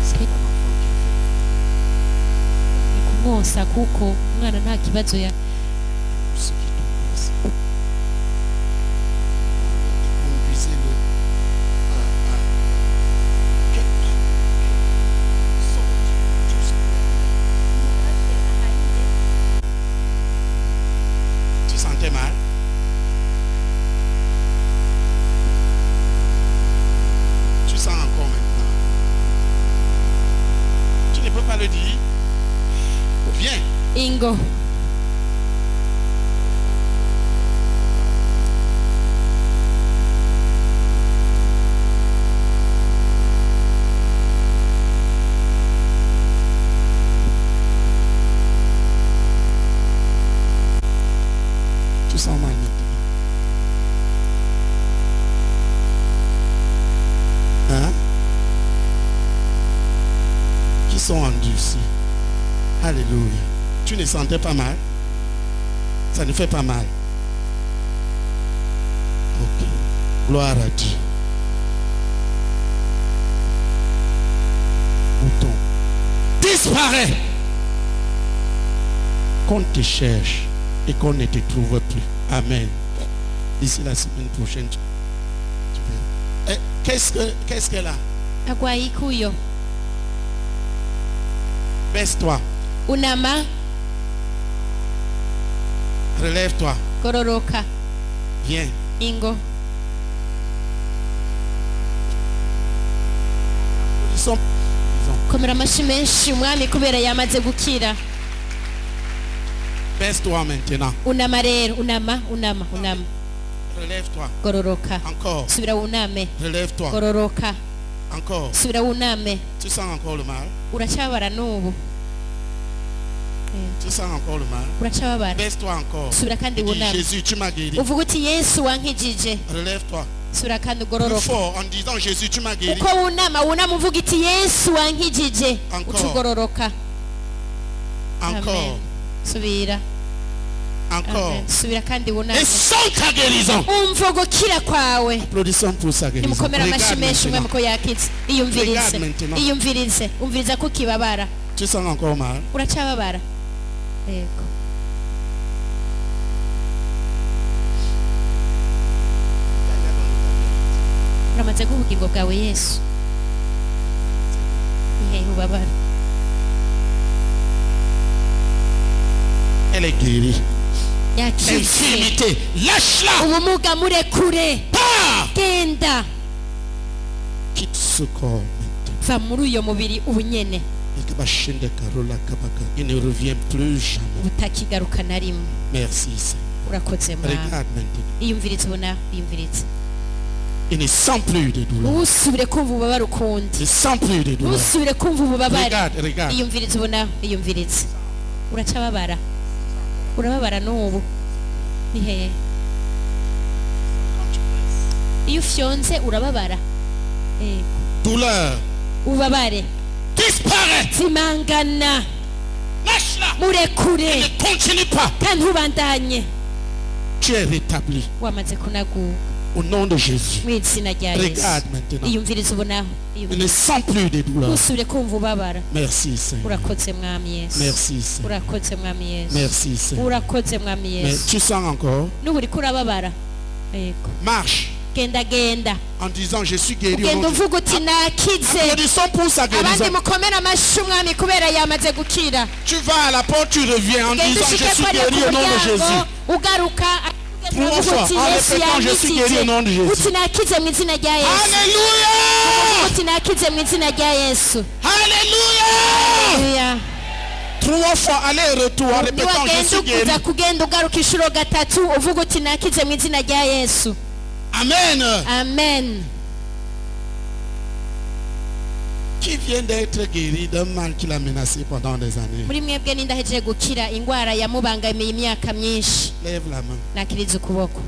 C'est pas l'enfant qui a fait ni kumwonsa kuko umwana nta kibazo ya tout ce qui te passe. Conduisez-le à sorte tout ce que tu sentais mal? Tu sens encore maintenant. Tu ne peux pas le dire. Viens. ingo Tu sens mal maintenant. Hein? Qui sont endurcis. Alléluia. Tu ne sentais pas mal? Ça ne fait pas mal. Ok. Gloire à Dieu. Bouton. Disparaît. Qu'on te cherche et qu'on ne te trouve plus. Amen. D'ici la semaine prochaine, tu verras. Eh, qu'est-ce qu'elle a? agwaye ikuyo Baisse-toi. unama Relève-toi. gororoka Viens. ingo Ils sont... komera amashyi menshi umwami kubera yamaze gukira Baisse-toi maintenant. unama rero unama Relève-toi. gororoka Encore. subira wuname Relève-toi. gororoka Encore. subira wuname Tu sens encore le mal? uracyababara n'ubu Tu sens encore le mal? uracyababara Baisse-toi encore. subira kandi Dis, wuname Jésus, tu m'as guéri. uvuga uti yesu wankijije Relève-toi. subira kandi Plus ugororoka fort en disant Jésus, tu m'as guéri. uko wunama uvuga iti yesu wankijije Encore. uca ugororoka Encore. Amen. subira Encore. Amen. subira kandi Et wuname sans ta guérison. umva gukira kwawe Applaudissons pour sa guérison. nimukomere amashyi Regarde menshi umwe maintenant. muko yakitse iyumvirize Regarde maintenant. iyumvirize umviriza ko ukibabara Tu sens encore mal? uracyababara yego uramaze guha ubugingo bwawe yesu ihe ubabara Elle est guérie. yakitse Infirmité, lâche-la. ubumuga murekure Pars. genda Quitte ce corps maintenant. va muri uyo mubiri ubu nyene Il ne revient plus jamais. butakigaruka na rimwe Merci Seigneur. urakoze mwana Regarde maintenant. iyumvirize ubona iyumvirize Il ne sent plus de douleur. ntusubire kumva ububabare ukundi Il ne sent plus de douleur. ntusubire kumva ububabare Regarde, regarde. iyumvirize ubona iyumvirize uracababara urababara n'ubu ni hehe iyo ufyonze urababara Douleur. ubabare Disparaît. zimangana Lâche-la. murekure Ne continue pas. kandi ntubandanye Tu es rétabli. wamaze kunaguka Au nom de Jésus. mu izina rya yesu Regarde maintenant. iyumvirize ubonaho Je ne sens plus de douleur. ntusubire kumva ubabara Merci Seigneur. urakoze mwami yesu Merci Seigneur. urakoze mwami yesu Merci Seigneur. urakoze mwami Mais yesu tu sens encore. n'ubu uriko urababara yego Marche genda genda en disant je suis guéri. Au ugenda nom de... uvuga uti nakize Applaudissons pour sa abandi guérison. mukomere amashyi umwami kubera yamaze gukira Tu vas à la porte, tu reviens en genda disant je ushike suis kwariya ku guéri au nom de muryango Jésus. ugaruka Trois fois, uti en yesu répétant, je suis guéri au nom de Jésus. uti nakize mu izina rya yesu Alléluia. uti nakize mu izina rya yesu Alléluia. Haleluya. Trois fois, aller et retour en répétant je suis niwagenda guéri. uza kugenda ugaruka inshuro gatatu uvuga uti nakize mu izina rya yesu Amen. amen Qui vient d'être guéri d'un mal qui l'a menacé pendant des années? muri mwebwe n'indahejeje gukira indwara yamubangamiye imyaka myinshi Lève la main. nakiriza ukuboko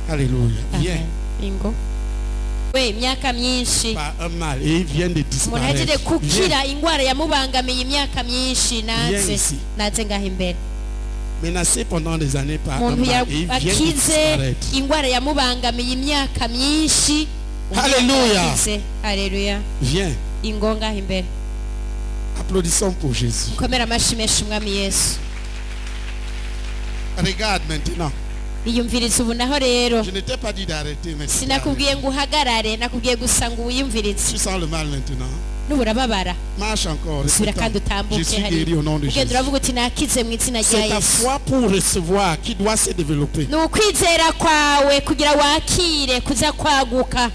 Alléluia. Viens. Amen. ingo we imyaka myinshi Par un mal. Et il vient de umuntu ahejeje disparaître. Viens. gukira indwara yamubangamiye imyaka myinshi Viens naze ici. naze ngaho imbere Menacé pendant des années par un umuntu mal. Et il vient de akize disparaître. indwara yamubangamiye imyaka myinshi Haleluya. haleluya Viens. ingo ngaho imbere Applaudissons pour Jésus. komera amashyi menshi umwami yesu Regarde maintenant. iyumvirize ubu naho rero Je ne t'ai pas dit d'arrêter, mais tu sinakubwiye ngo uhagarare nakubwiye gusa ngo wiyumvirize Tu sens le mal maintenant. n'ubu urababara Marche encore. subira répétant, kandi Je utambuke suis hariya guéri au nom de ugenda Jésus. uravuga uti nakize mu izina rya C'est ta yesu foi pour recevoir qui doit se développer. ni ukwizera kwawe kugira wakire kuza kwaguka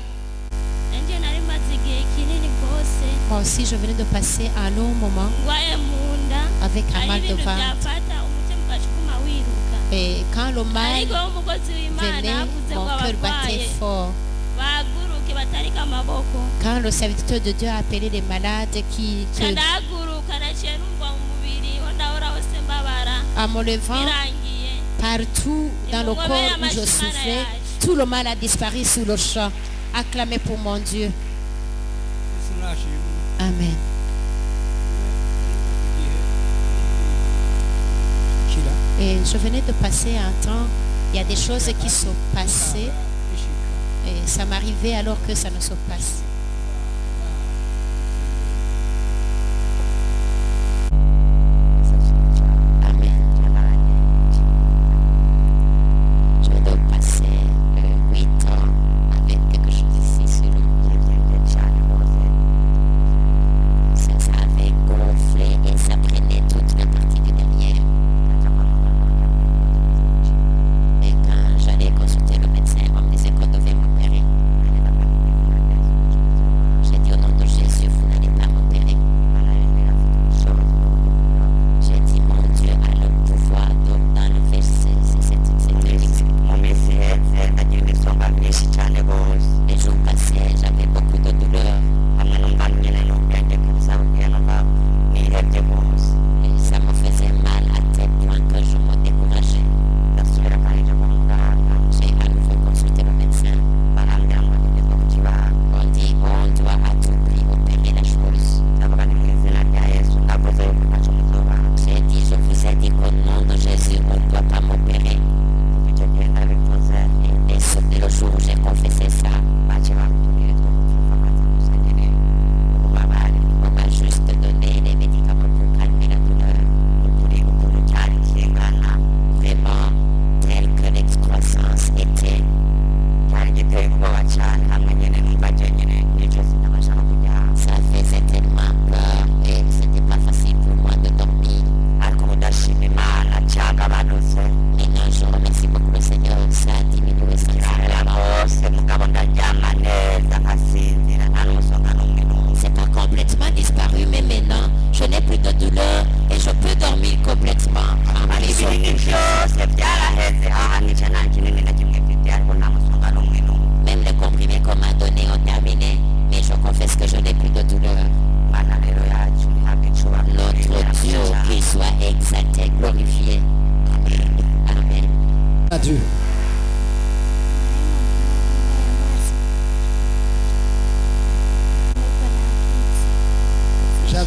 nanjye nari maze igihe kinini rwose moi aussi je venais de passer un long moment ndwaye mu nda avec un hari mal de ibintu ventre byafata umutima ugashukuma wiruka et quand le mal ariko umukozi w'imana venait avuze mon ngo cœur battait abarwaye fort bahaguruke batarike amaboko quand le serviteur de Dieu a appelé les malades nca ndahaguruka naciye numva mu mubiri ho ndahora hose mbabara en me levant birangiye partout dans le corps où je souffrais, tout le mal a disparu sur le champ. Acclamez pour mon Dieu. Amen. Et je venais de passer un temps, il y a des choses qui sont passées et ça m'arrivait alors que ça ne se passe. Je dois passer 8 ans avec quelque chose ici sur le ça avait gonflé et ça prenait toute la partie du derrière. Et quand j'allais consulter le médecin, on me disait qu'on devait m'opérer.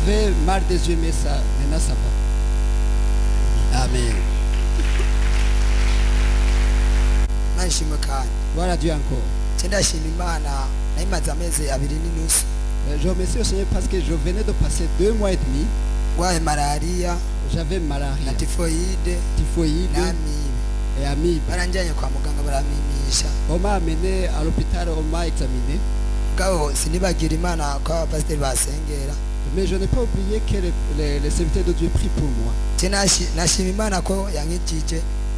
J'avais mal des yeux, mais ça, maintenant ça va. Amen. nashimwe kandi Voilà Dieu encore. ndashima Imana nayimaze amezi abiri n'inusu Je remercie le Seigneur parce que je venais de passer 2 mois et demi. ndwaye malariya J'avais malaria, na tifoyide typhoïde n'amibe et amibe. baranjyanye kwa muganga barampimisha On m'a amené à l'hôpital, on m'a examiné. mugabo sinibagira Imana ko abapasiteri basengera Mais je n'ai pas oublié que les serviteurs de Dieu prient pour moi. nashima Imana ko yankijije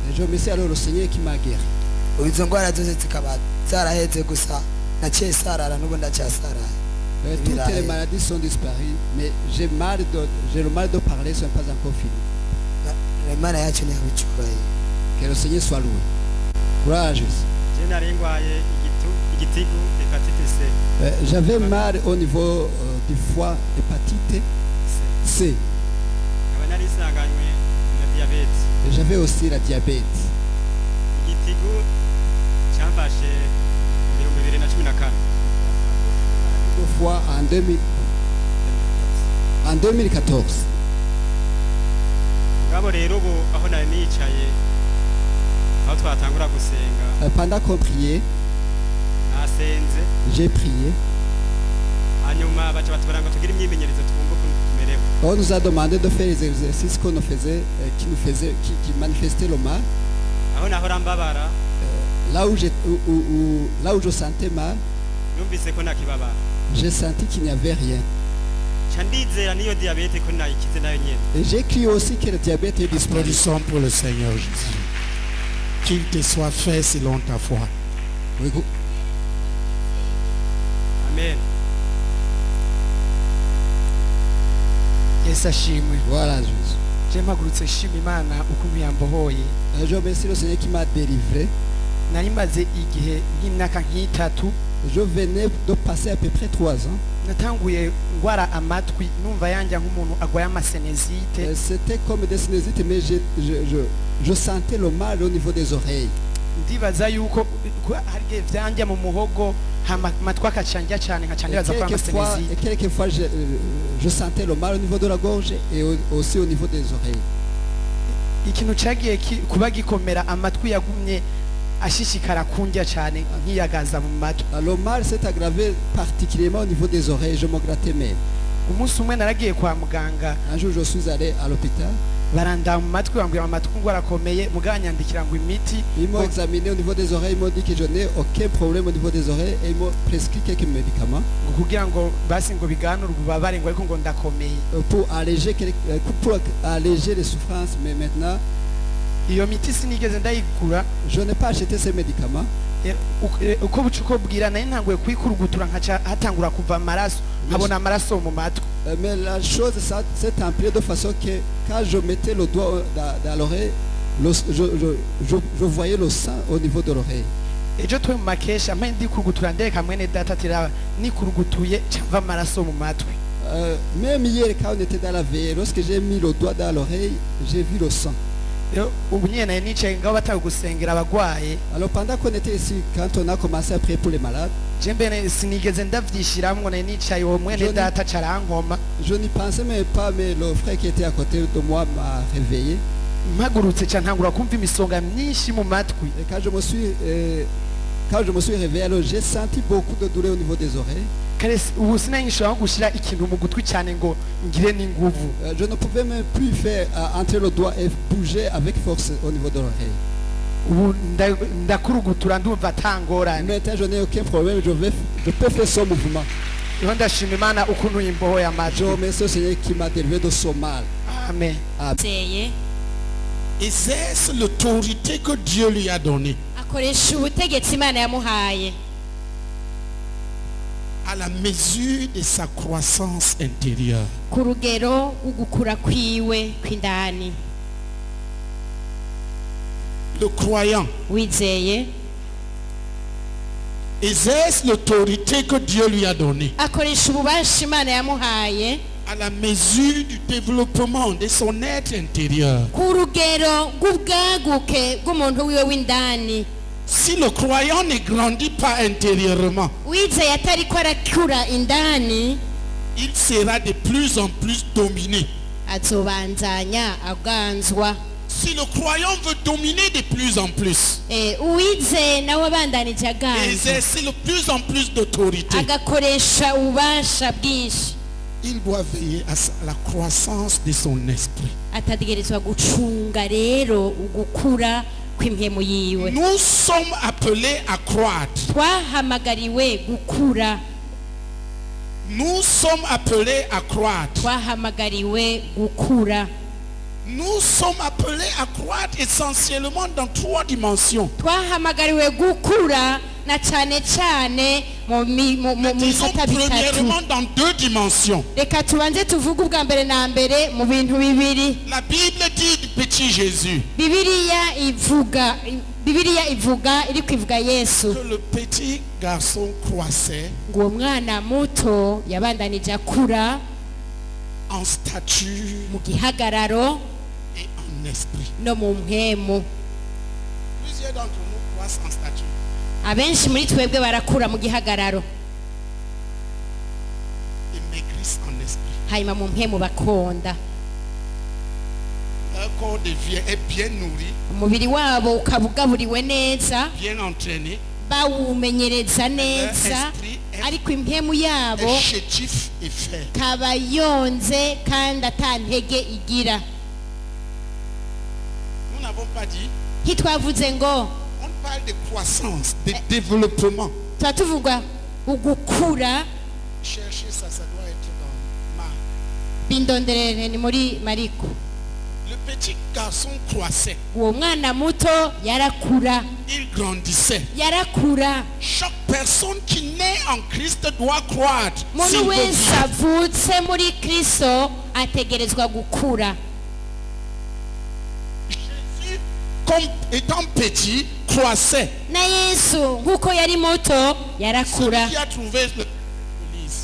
Et je remercie alors le Seigneur qui m'a guéri. izo ndwara zose zikaba zaraheze gusa naciye sarara n'ubu ndacyasaraye Toutes les maladies sont disparues, mais j'ai le mal de parler, ce n'est pas encore fini. Imana yacu ntiyabicyubahiro Que le Seigneur soit loué. Gloire à Jésus. je nari ndwaye igitigu hepatite C. J'avais mal au niveau du foie, hépatite C. nkaba nari nsanganywe na diyabete. Et j'avais aussi la diabète. Igitigu cyamfashe mu 2014. Au foie en 2014. Ngabo rero ubu aho nari nicaye aho twatangura gusenga Pendant qu'on priait, nasenze j'ai prié. hanyuma baca batubara ngo tugire imyimenyerezo twumve ukuntu tumerewe. On nous a demandé de faire les exercices qu'on nous faisait, qui manifestaient le mal. Aho nahora mbabara Là où je sentais mal, numvise ko nakibabara. j'ai senti qu'il n'y avait rien. Ca ndizera niyo diyabete ko nayikize nayo nyene. Et j'ai crié aussi que le diabète est disparu. Applaudissons pour le Seigneur Jésus. Qu'il te soit fait selon ta foi. Oui, Amen. Yesu ashimwe voilà Jésus. je mpagurutse nshima Imana ukuntu yambohoye Je remercie le Seigneur qui m'a délivré. nari maze igihe nk'imyaka nk'itatu Je venais de passer à peu près 3 ans. natanguye ngwara amatwi numva yanjya nk'umuntu agwaye amasenezite C'était comme des sinusites, mais je sentais le mal au niveau des oreilles. ndibaza yuko hari igihe byanjya mu muhogo amatwi akacanjya cyane nkaca ndibaza ko ari amasenezite Et quelquefois, je sentais le mal au niveau de la gorge et aussi au niveau des oreilles. ikintu cyagiye kuba gikomera amatwi yagumye ashishikara kundya cyane nkiyagaza mu matwi Le mal s'est aggravé particulièrement au niveau des oreilles. Je me grattais même. umunsi umwe naragiye kwa muganga Un jour, je suis allé à l'hôpital. barandaba mu matwi bambwira amatwi ngo arakomeye muganyandikira ngo imiti Ils m'ont examiné au niveau des oreilles. Ils m'ont dit que je n'ai aucun problème au niveau des oreilles et ils m'ont prescrit quelques médicaments ngo kugira ngo basi ngo biganure ububabare ngo ariko ngo ndakomeye pour alléger les souffrances. Mais maintenant, iyo miti sinigeze ndayigura je n'ai pas acheté ces médicaments. uko buca uko bwira nari ntanguye kwikurugutura nkaca hatangura kuva amaraso nkabona amaraso mu matwi Mais la chose s'est empirée de façon que quand je mettais le doigt dans l'oreille, je voyais le sang au niveau de l'oreille. ejo twe mu makesha mpaye ndikurugutura ndeka mwene data ati raba nikurugutuye cava amaraso mu matwi Même hier, quand on était dans la veille, lorsque j'ai mis le doigt dans l'oreille, j'ai vu le sang. rero ubu nyine nari nicaye ngaho batari gusengera abagwaye Alors pendant qu'on était ici, quand on a commencé à prier pour les malades, je mbene sinigeze ndavyishiramwo nari nicaye uwo mwene data carankoma je n'y pensais même pas, mais le frère qui était à côté de moi m'a réveillé. mpagurutse ca ntangura kumva imisonga myinshi mu matwi Et quand je me suis réveillé, alors j'ai senti beaucoup de douleur au niveau des oreilles. kare ubu sinari nshobora nko gushira ikintu mu gutwi cyane ngo ngire n'inguvu Je ne pouvais même plus faire entrer le doigt et bouger avec force au niveau de l'oreille. ubu ndakurugutura ndumva atangorane Maintenant, je n'ai aucun problème, je peux faire ce mouvement. niho ndashima Imana ukuntu imbohoye Je amatwi remercie le Seigneur qui m'a délivré de ce mal. amen Zeye Exerce l'autorité que Dieu lui a donnée akoresha ubutegetsi Imana yamuhaye à la mesure de sa croissance intérieure. ku rugero rw'ugukura kwiwe kw'indani. Le croyant Wizeye exerce l'autorité que Dieu lui a donnée akoresha ububasha Imana yamuhaye à la mesure du développement de son être intérieur. ku rugero rw'ubwaguke bw'umuntu wiwe w'indani. Si le croyant ne grandit pas intérieurement, Wizeye atari ko arakura indani, il sera de plus en plus dominé. azobandanya aganzwa. Si le croyant veut dominer de plus en plus, Uwizeye nawe abandanije aganzwa exercer de plus en plus d'autorité, agakoresha ububasha bwinshi, il doit veiller à la croissance de son esprit. atategerezwa gucunga rero ugukura kw'impemu yiwe. Nous sommes appelés à croître. Twahamagariwe gukura, Nous sommes appelés à croître. twahamagariwe gukura, Nous sommes appelés à croître essentiellement dans 3 dimensions. twahamagariwe gukura na cyane cyane mu Disons bisata bitatu. premièrement dans 2 dimensions. Reka tubanze tuvuge ubwa mbere na mbere mu bintu bibiri. La Bible dit du petit Jésus Bibiliya ivuga iri kwivuga Yesu que le petit garçon croissait ngo uwo mwana muto yabandanije akura en stature mu gihagararo et en esprit. no mu mpemu. Plusieurs d'entre nous croissent en stature. Abenshi muri twebwe barakura mu gihagararo, Et maigrissent en esprit. hanyuma mu mpemu bakonda. Leur corps devient est bien nourri, Umubiri wabo ukaba ugaburiwe neza, bien entraîné, bawumenyereza neza, ariko impemu yabo est chétif et faible. kaba yonze kandi ata ntege igira. Nous n'avons pas dit, Ntitwavuze ngo on parle de croissance, de développement. tuba tuvuga ugukura. Cherchez ça, ça doit être dans Marc. Bindonderere ni muri Mariko. Le petit garçon croissait, Uwo mwana muto yarakura, il grandissait. yarakura. Chaque personne qui naît en Christ doit croître. s'il Umuntu veut wese vivre. avutse muri Kristo ategerezwa gukura. Jésus, comme étant petit, croissait. Na Yesu nkuko yari muto yarakura. Celui qui a trouvé le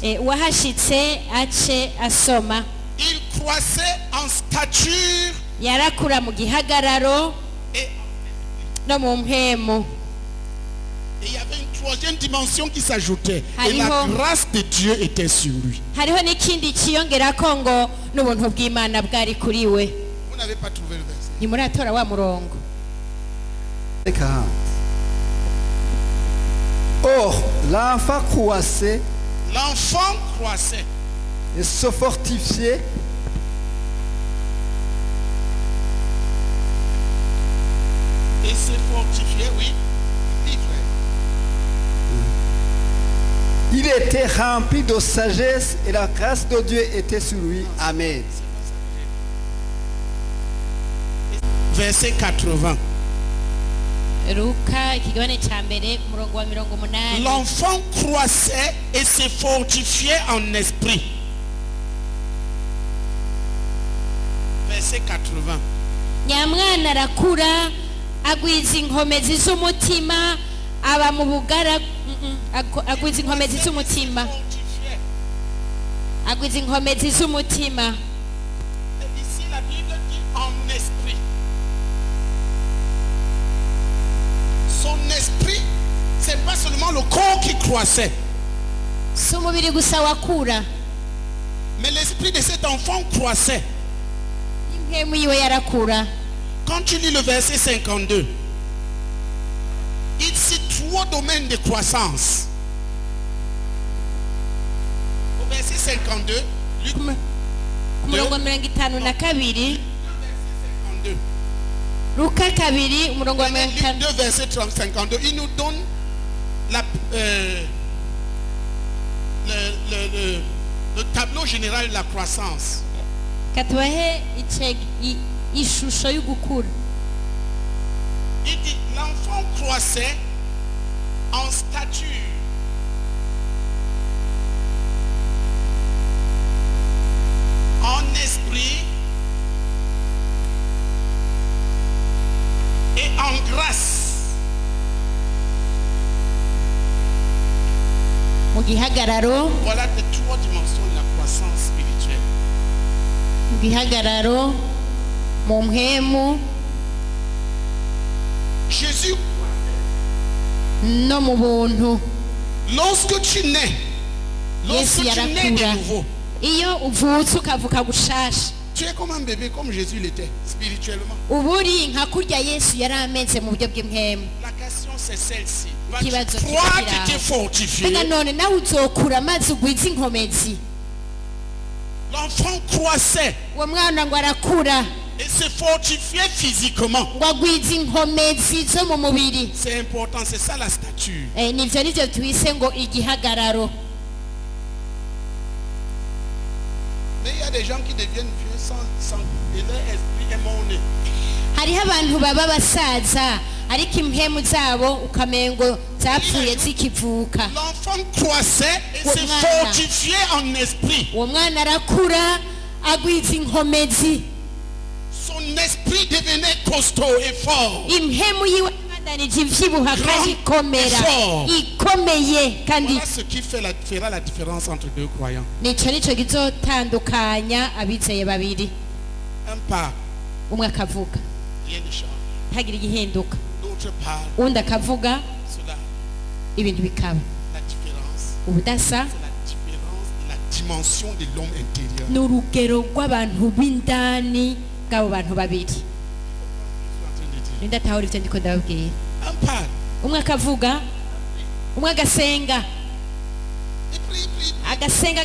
Élise, Uwahashitse ace asoma. il croissait en stature Yarakura mu gihagararo et no mu mpemu. il y avait une 3e dimension qui s'ajoutait. Et la Hariho. grâce de Dieu était sur lui. Hariho n'ikindi kiyongerako ngo n'ubuntu bw'Imana bwari kuri we. Vous n'avez pas trouvé le verset. Ntimuratora wa murongo. 40. Or, l'enfant croissait L'enfant croissait et se fortifiait et se fortifiait, oui. Oui, frère. Il était rempli de sagesse et la grâce de Dieu était sur lui. Amen. Verset 80. Luka ikigabane cya mbere umurongo wa 80. L'enfant croissait et se fortifiait en esprit. Verset 80. Nyamwana arakura agwiza inkomezi z'umutima aba mu bugara agwiza inkomezi z'umutima Fortifiait. agwiza inkomezi z'umutima. Et ici, la Bible dit en esprit. Son esprit, c'est pas seulement le corps qui croissait, Si umubiri gusa wakura, mais l'esprit de cet enfant croissait. impemu yiwe yarakura. Quand tu lis le verset 52, il cite 3 domaines de croissance. Au verset 52, Luc 2, Ku murongo wa 52, verset 52. Luka 2 umurongo wa Luc 52. 2, verset 52, il nous donne le tableau général de la croissance. Katubahe ishusho y'ugukura. Il dit, l'enfant croissait en stature, en esprit et en grâce. Mu gihagararo, Voilà les 3 dimensions de la croissance spirituelle. mu gihagararo, mu mpemu Jésus, no mu buntu. lorsque tu nais, lorsque Yesu tu nais de yarakura. nouveau, iyo uvutse ukavuka gushasha Tu es comme un bébé, comme Jésus l'était, spirituellement. uba uri nka kurya yesu yari ameze mu buryo bw'impwemu. La question c'est celle-ci. Kibazo Toi kikira qui aho. t'es fortifié, mbega none nawe uzokura maze ugwize inkomezi. l'enfant croissait uwo mwana ngo arakura et se fortifiait physiquement. ngo agwize inkomezi zo mu mubiri. C'est important, c'est ça la stature. Nivyo nivyo twise ngo igihagararo. Mais il y a des gens qui deviennent vieux sans et leur esprit est morné. hariho abantu baba basaza ariko impwemu zabo ukamengo zapfuye zikivuka. L'enfant croissait et se Voilà. fortifiait en esprit. uwo mwana arakura agwiza inkomezi. Son esprit devenait costaud et fort. impwemu yiwe ibandanije ivyibuha kandi ikomera Fort. ikomeye kandi Voilà ce qui fera la différence entre deux croyants. nico kizotandukanya abizeye babiri. Un part, umwe akavuga rien ne change. ntagire igihinduka, L'autre part, uwundi akavuga cela, ibintu bikaba. la différence. ubudasa C'est la différence de la dimension de l'homme intérieur. ni urugero rw'abantu b'indani bw'abo bantu babiri. Je suis en train de dire. ninde atahura ivyo ndiko ndababwira. Un part, umwe akavuga, umwe agasenga il prie. agasenga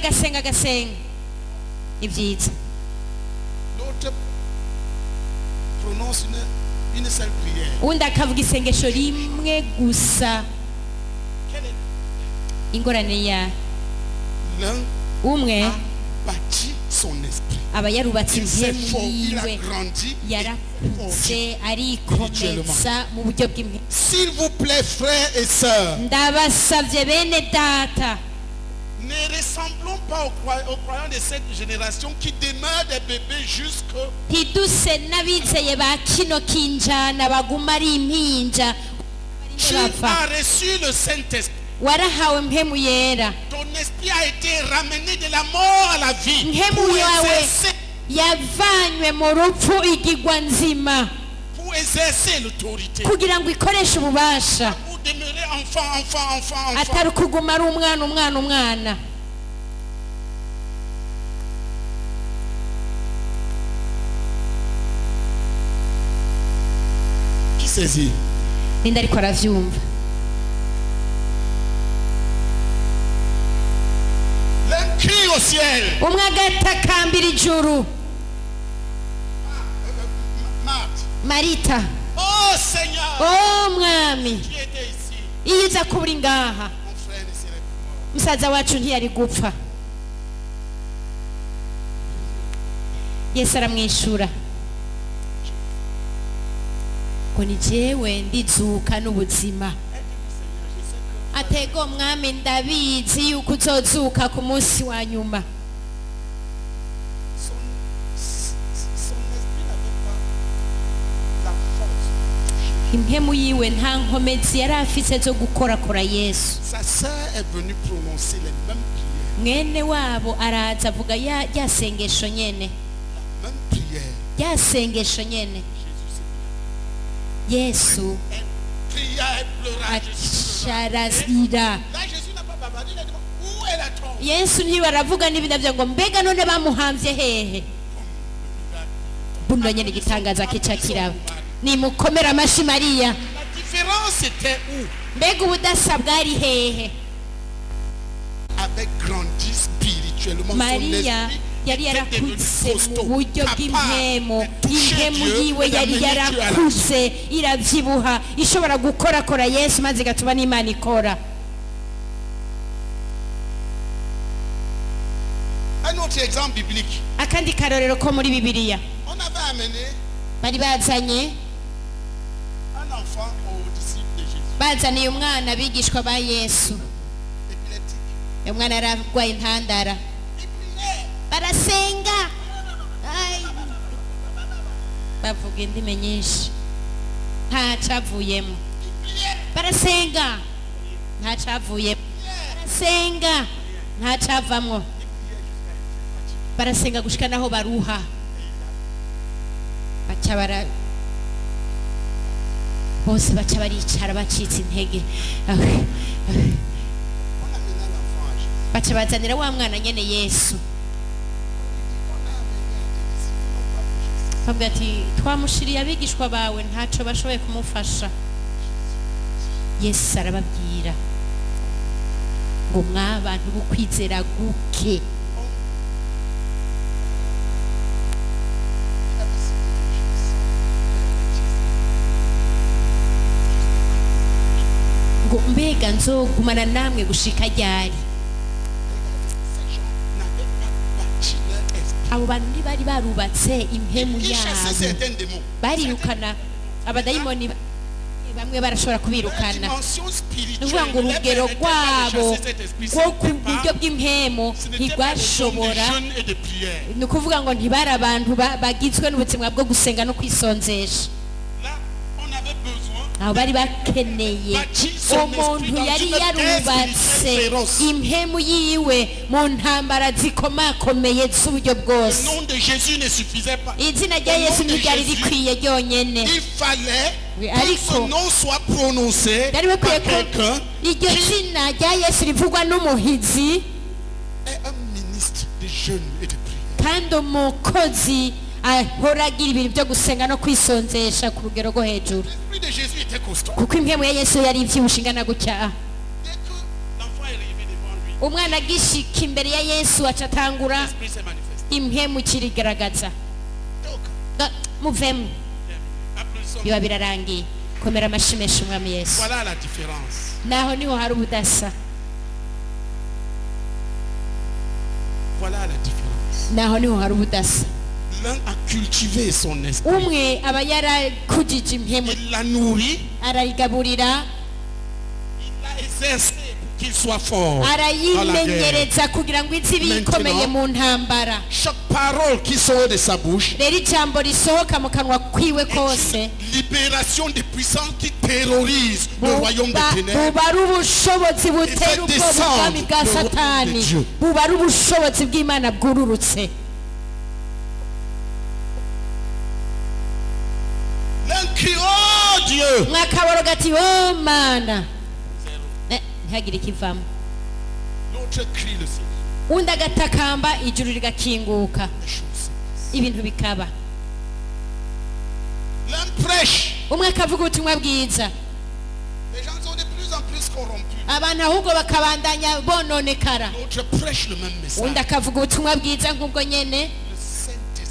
ni vyiza. L'autre prononce une seule prière. uwundi akavuga isengesho rimwe gusa. Quelle est ingorane ya l'un umwe a bâti son esprit. aba yarubatse Il s'est impwemu fort, il a yiwe, grandi. et yarakutse fortifié. arikomeza mu buryo bw'impwemu. S'il vous plaît, frères et sœurs, ndabasavye bene data, ne ressemblons pas aux croyants de cette génération qui demeurent des bébés jusqu'au... ntiduse n'abizeye ba kino kinjana baguma ari impinja. Tu as reçu le Saint-Esprit. warahawe mpemu yera, Ton esprit a été ramené de la mort à la vie. mpemu Pour yawe exercer, yavanywe mu rupfu igigwa nzima pour exercer l'autorité. kugira ngo ikoreshe ububasha, Pour demeurer enfant. atari ukuguma ari umwana. Qui saisit? ninde ariko aravyumva? L'un crie au ciel. umwe agatakambira ijuru. Marthe. marita, Oh Seigneur, o mwami, tu étais ici. iyo uza kuba uri ngaha Mon frère ne serait plus mort. musaza wacu ntiyari gupfa. yesu aramwishura ngo ni jewe ndizuka n'ubuzima. atego mwami, ndabizi yuko uzozuka ku munsi wa nyuma. Son esprit n'avait pas la force. impemu yiwe nta nkomezi yari afise zo gukorakora yesu. Sa sœur est venue prononcer les mêmes prières. mwene wabo araza avuga rya sengesho nyene, La même prière. rya sengesho nyene. Jésus s'est mis. yesu Elle pria, elle pleura. Jésus pleura. acarazira. Là, Jésus n'a pas bavardé. Il a dit, où est la tombe? yesu ntibaravuga n'ibinavyo ngo mbega none bamuhamvye hehe. buno nyene igitangaza kica kiraba. nimukomera amashi Mariya. La différence était où? mbega ubudasa bwari hehe? Avait grandi spirituellement. Son Mariya esprit yari était devenu yarakutse mu costaud, buryo capable bw'impwemu. de toucher impwemu Dieu yiwe et yari d'amener Dieu à l'action. yarakuze iravyibuha, ishobora gukorakora yesu maze igatuma n'imana ikora. Un autre exemple biblique. akandi karorero ko muri bibiliya, On avait amené bari bazanye un enfant aux disciples de Jésus. bazaniye umwana abigishwa ba yesu. Épileptique. uyu mwana yararwaye intandara, Il priait. barasenga. Ai. bavuga indimi nyinshi ntacavuyemo. Il priait. barasenga ntacavuyemo, barasenga ntacavamwo, barasenga gushika naho baruha, bose baca baricara bacitse intege. On amena l'enfant à Jésus. baca bazanira wa mwana nyene yesu. akavuga ati twamushiriye abigishwa bawe ntacyo bashoboye kumufasha. Yesu arababwira ngo mwabantu bo kwizera guke. Ngo mbega nzogumana namwe gushika ryari? Abo bantu ntibari barubatse impemu yabo, barirukana abadayimoni bamwe barashobora kubirukana. Nuvuga ngo urugero rwabo rwo ku buryo bw'impemu ntigwashobora, ni ukuvuga ngo ntibari abantu bagizwe n'ubuzima bwo gusenga no kwisonzesha. Aho bari bakeneye umuntu yari yarubatse impemu yiwe mu ntambara zikomakomeye z'uburyo bwose. Izina rya Yesu ntiryari rikwiye ryonyene, ariko byari bikwiye ko iryo zina rya Yesu rivugwa n'umuhizi kandi umukozi ahora agira ibintu byo gusenga no kwisonzesha ku rugero rwo hejuru, kuko impemu ya Yesu yari ivyibushe ingana gutya. Umwana agishika imbere ya Yesu acatangura impemu kirigaragaza. Muvemu biba birarangiye. Komera amashimesha umwami Yesu. Naho niho hari ubudasa. Naho niho hari ubudasa. L'un a cultivé son esprit. Umwe aba yarakujije impemu, Il l'a nourri, arayigaburira, il l'a exercé pour qu'il soit fort dans la guerre. arayimenyereza kugira ngo izi bikomeye mu ntambara. Chaque parole qui sort de sa bouche Rero ijambo risohoka mu kanwa kwiwe est kose une libération des puissances qui terrorisent le royaume des ténèbres. buba ari ubushobozi butera ubwoba ubwami bwa Satani, buba ari ubushobozi bw'Imana bwururutse. L'un crie, oh Dieu! Mwakaboro gati oh Mana, ntihagire ikivamo. L'autre crie le Seigneur. Undi agatakamba ijuru rigakinguka, Les choses. ibintu bikaba. L'un prêche. Umwe akavuga ubutumwa bwiza, Les gens sont de plus en plus corrompus. abantu ahubwo bakabandanya bononekara. L'autre prêche le même message. Undi akavuga ubutumwa bwiza nk'ubwo nyene, Le Saint-Esprit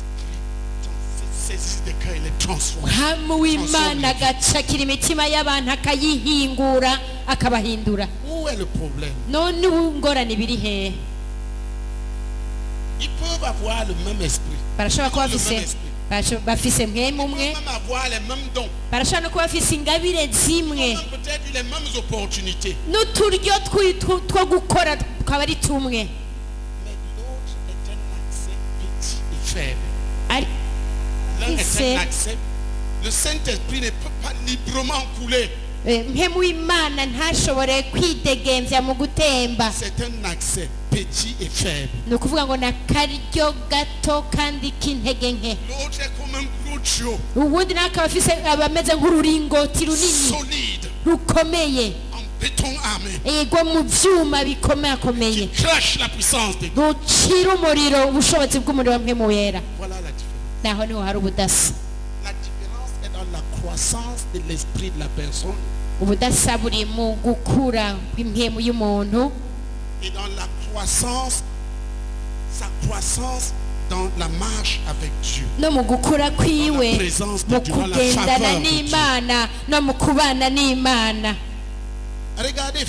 saisit des cœurs et les transforme. Hamu w'Imana agacakira imitima y'abantu akayihingura akabahindura. Où est le problème? None ubu ngorane biri hehe? Ils peuvent avoir le même esprit. Barashobora kuba Le même bafise esprit. bafise mpemu Ils peuvent umwe, même avoir les mêmes dons. barashobora no kuba bafise ingabire Ils zimwe peuvent même peut-être les mêmes opportunités. n'uturyo two gukora tukaba ari tumwe, Mais l'autre est un accès petit et faible. ariko L'un est C'est- un accès. Le Saint-Esprit ne peut pas librement couler. mpemu w'Imana ntashobore kwidegemvya mu gutemba. C'est un accès petit et faible. Ni ukuvuga ngo ni akaryo gato kandi k'intege nke. L'autre est comme un gros tuyau Ubundi nawe akaba afise abameze nk'ururingoti runini solide rukomeye, en béton armé yego mu vyuma bikomakomeye, qui crache la puissance de Dieu. rucira umuriro, ubushobozi bw'umuriro wa mpemu wera. Voilà la différence. Naho niho hari ubudasa. La différence est dans la croissance de l'esprit de la personne Ubudasa buri mu gukura kw'impemu y'umuntu et dans la croissance, sa croissance dans la marche avec Dieu. no mu gukura kwiwe, Dans la présence de mu Dieu, dans la kugendana faveur de Dieu. n'Imana no mu kubana n'Imana. Regardez, frère.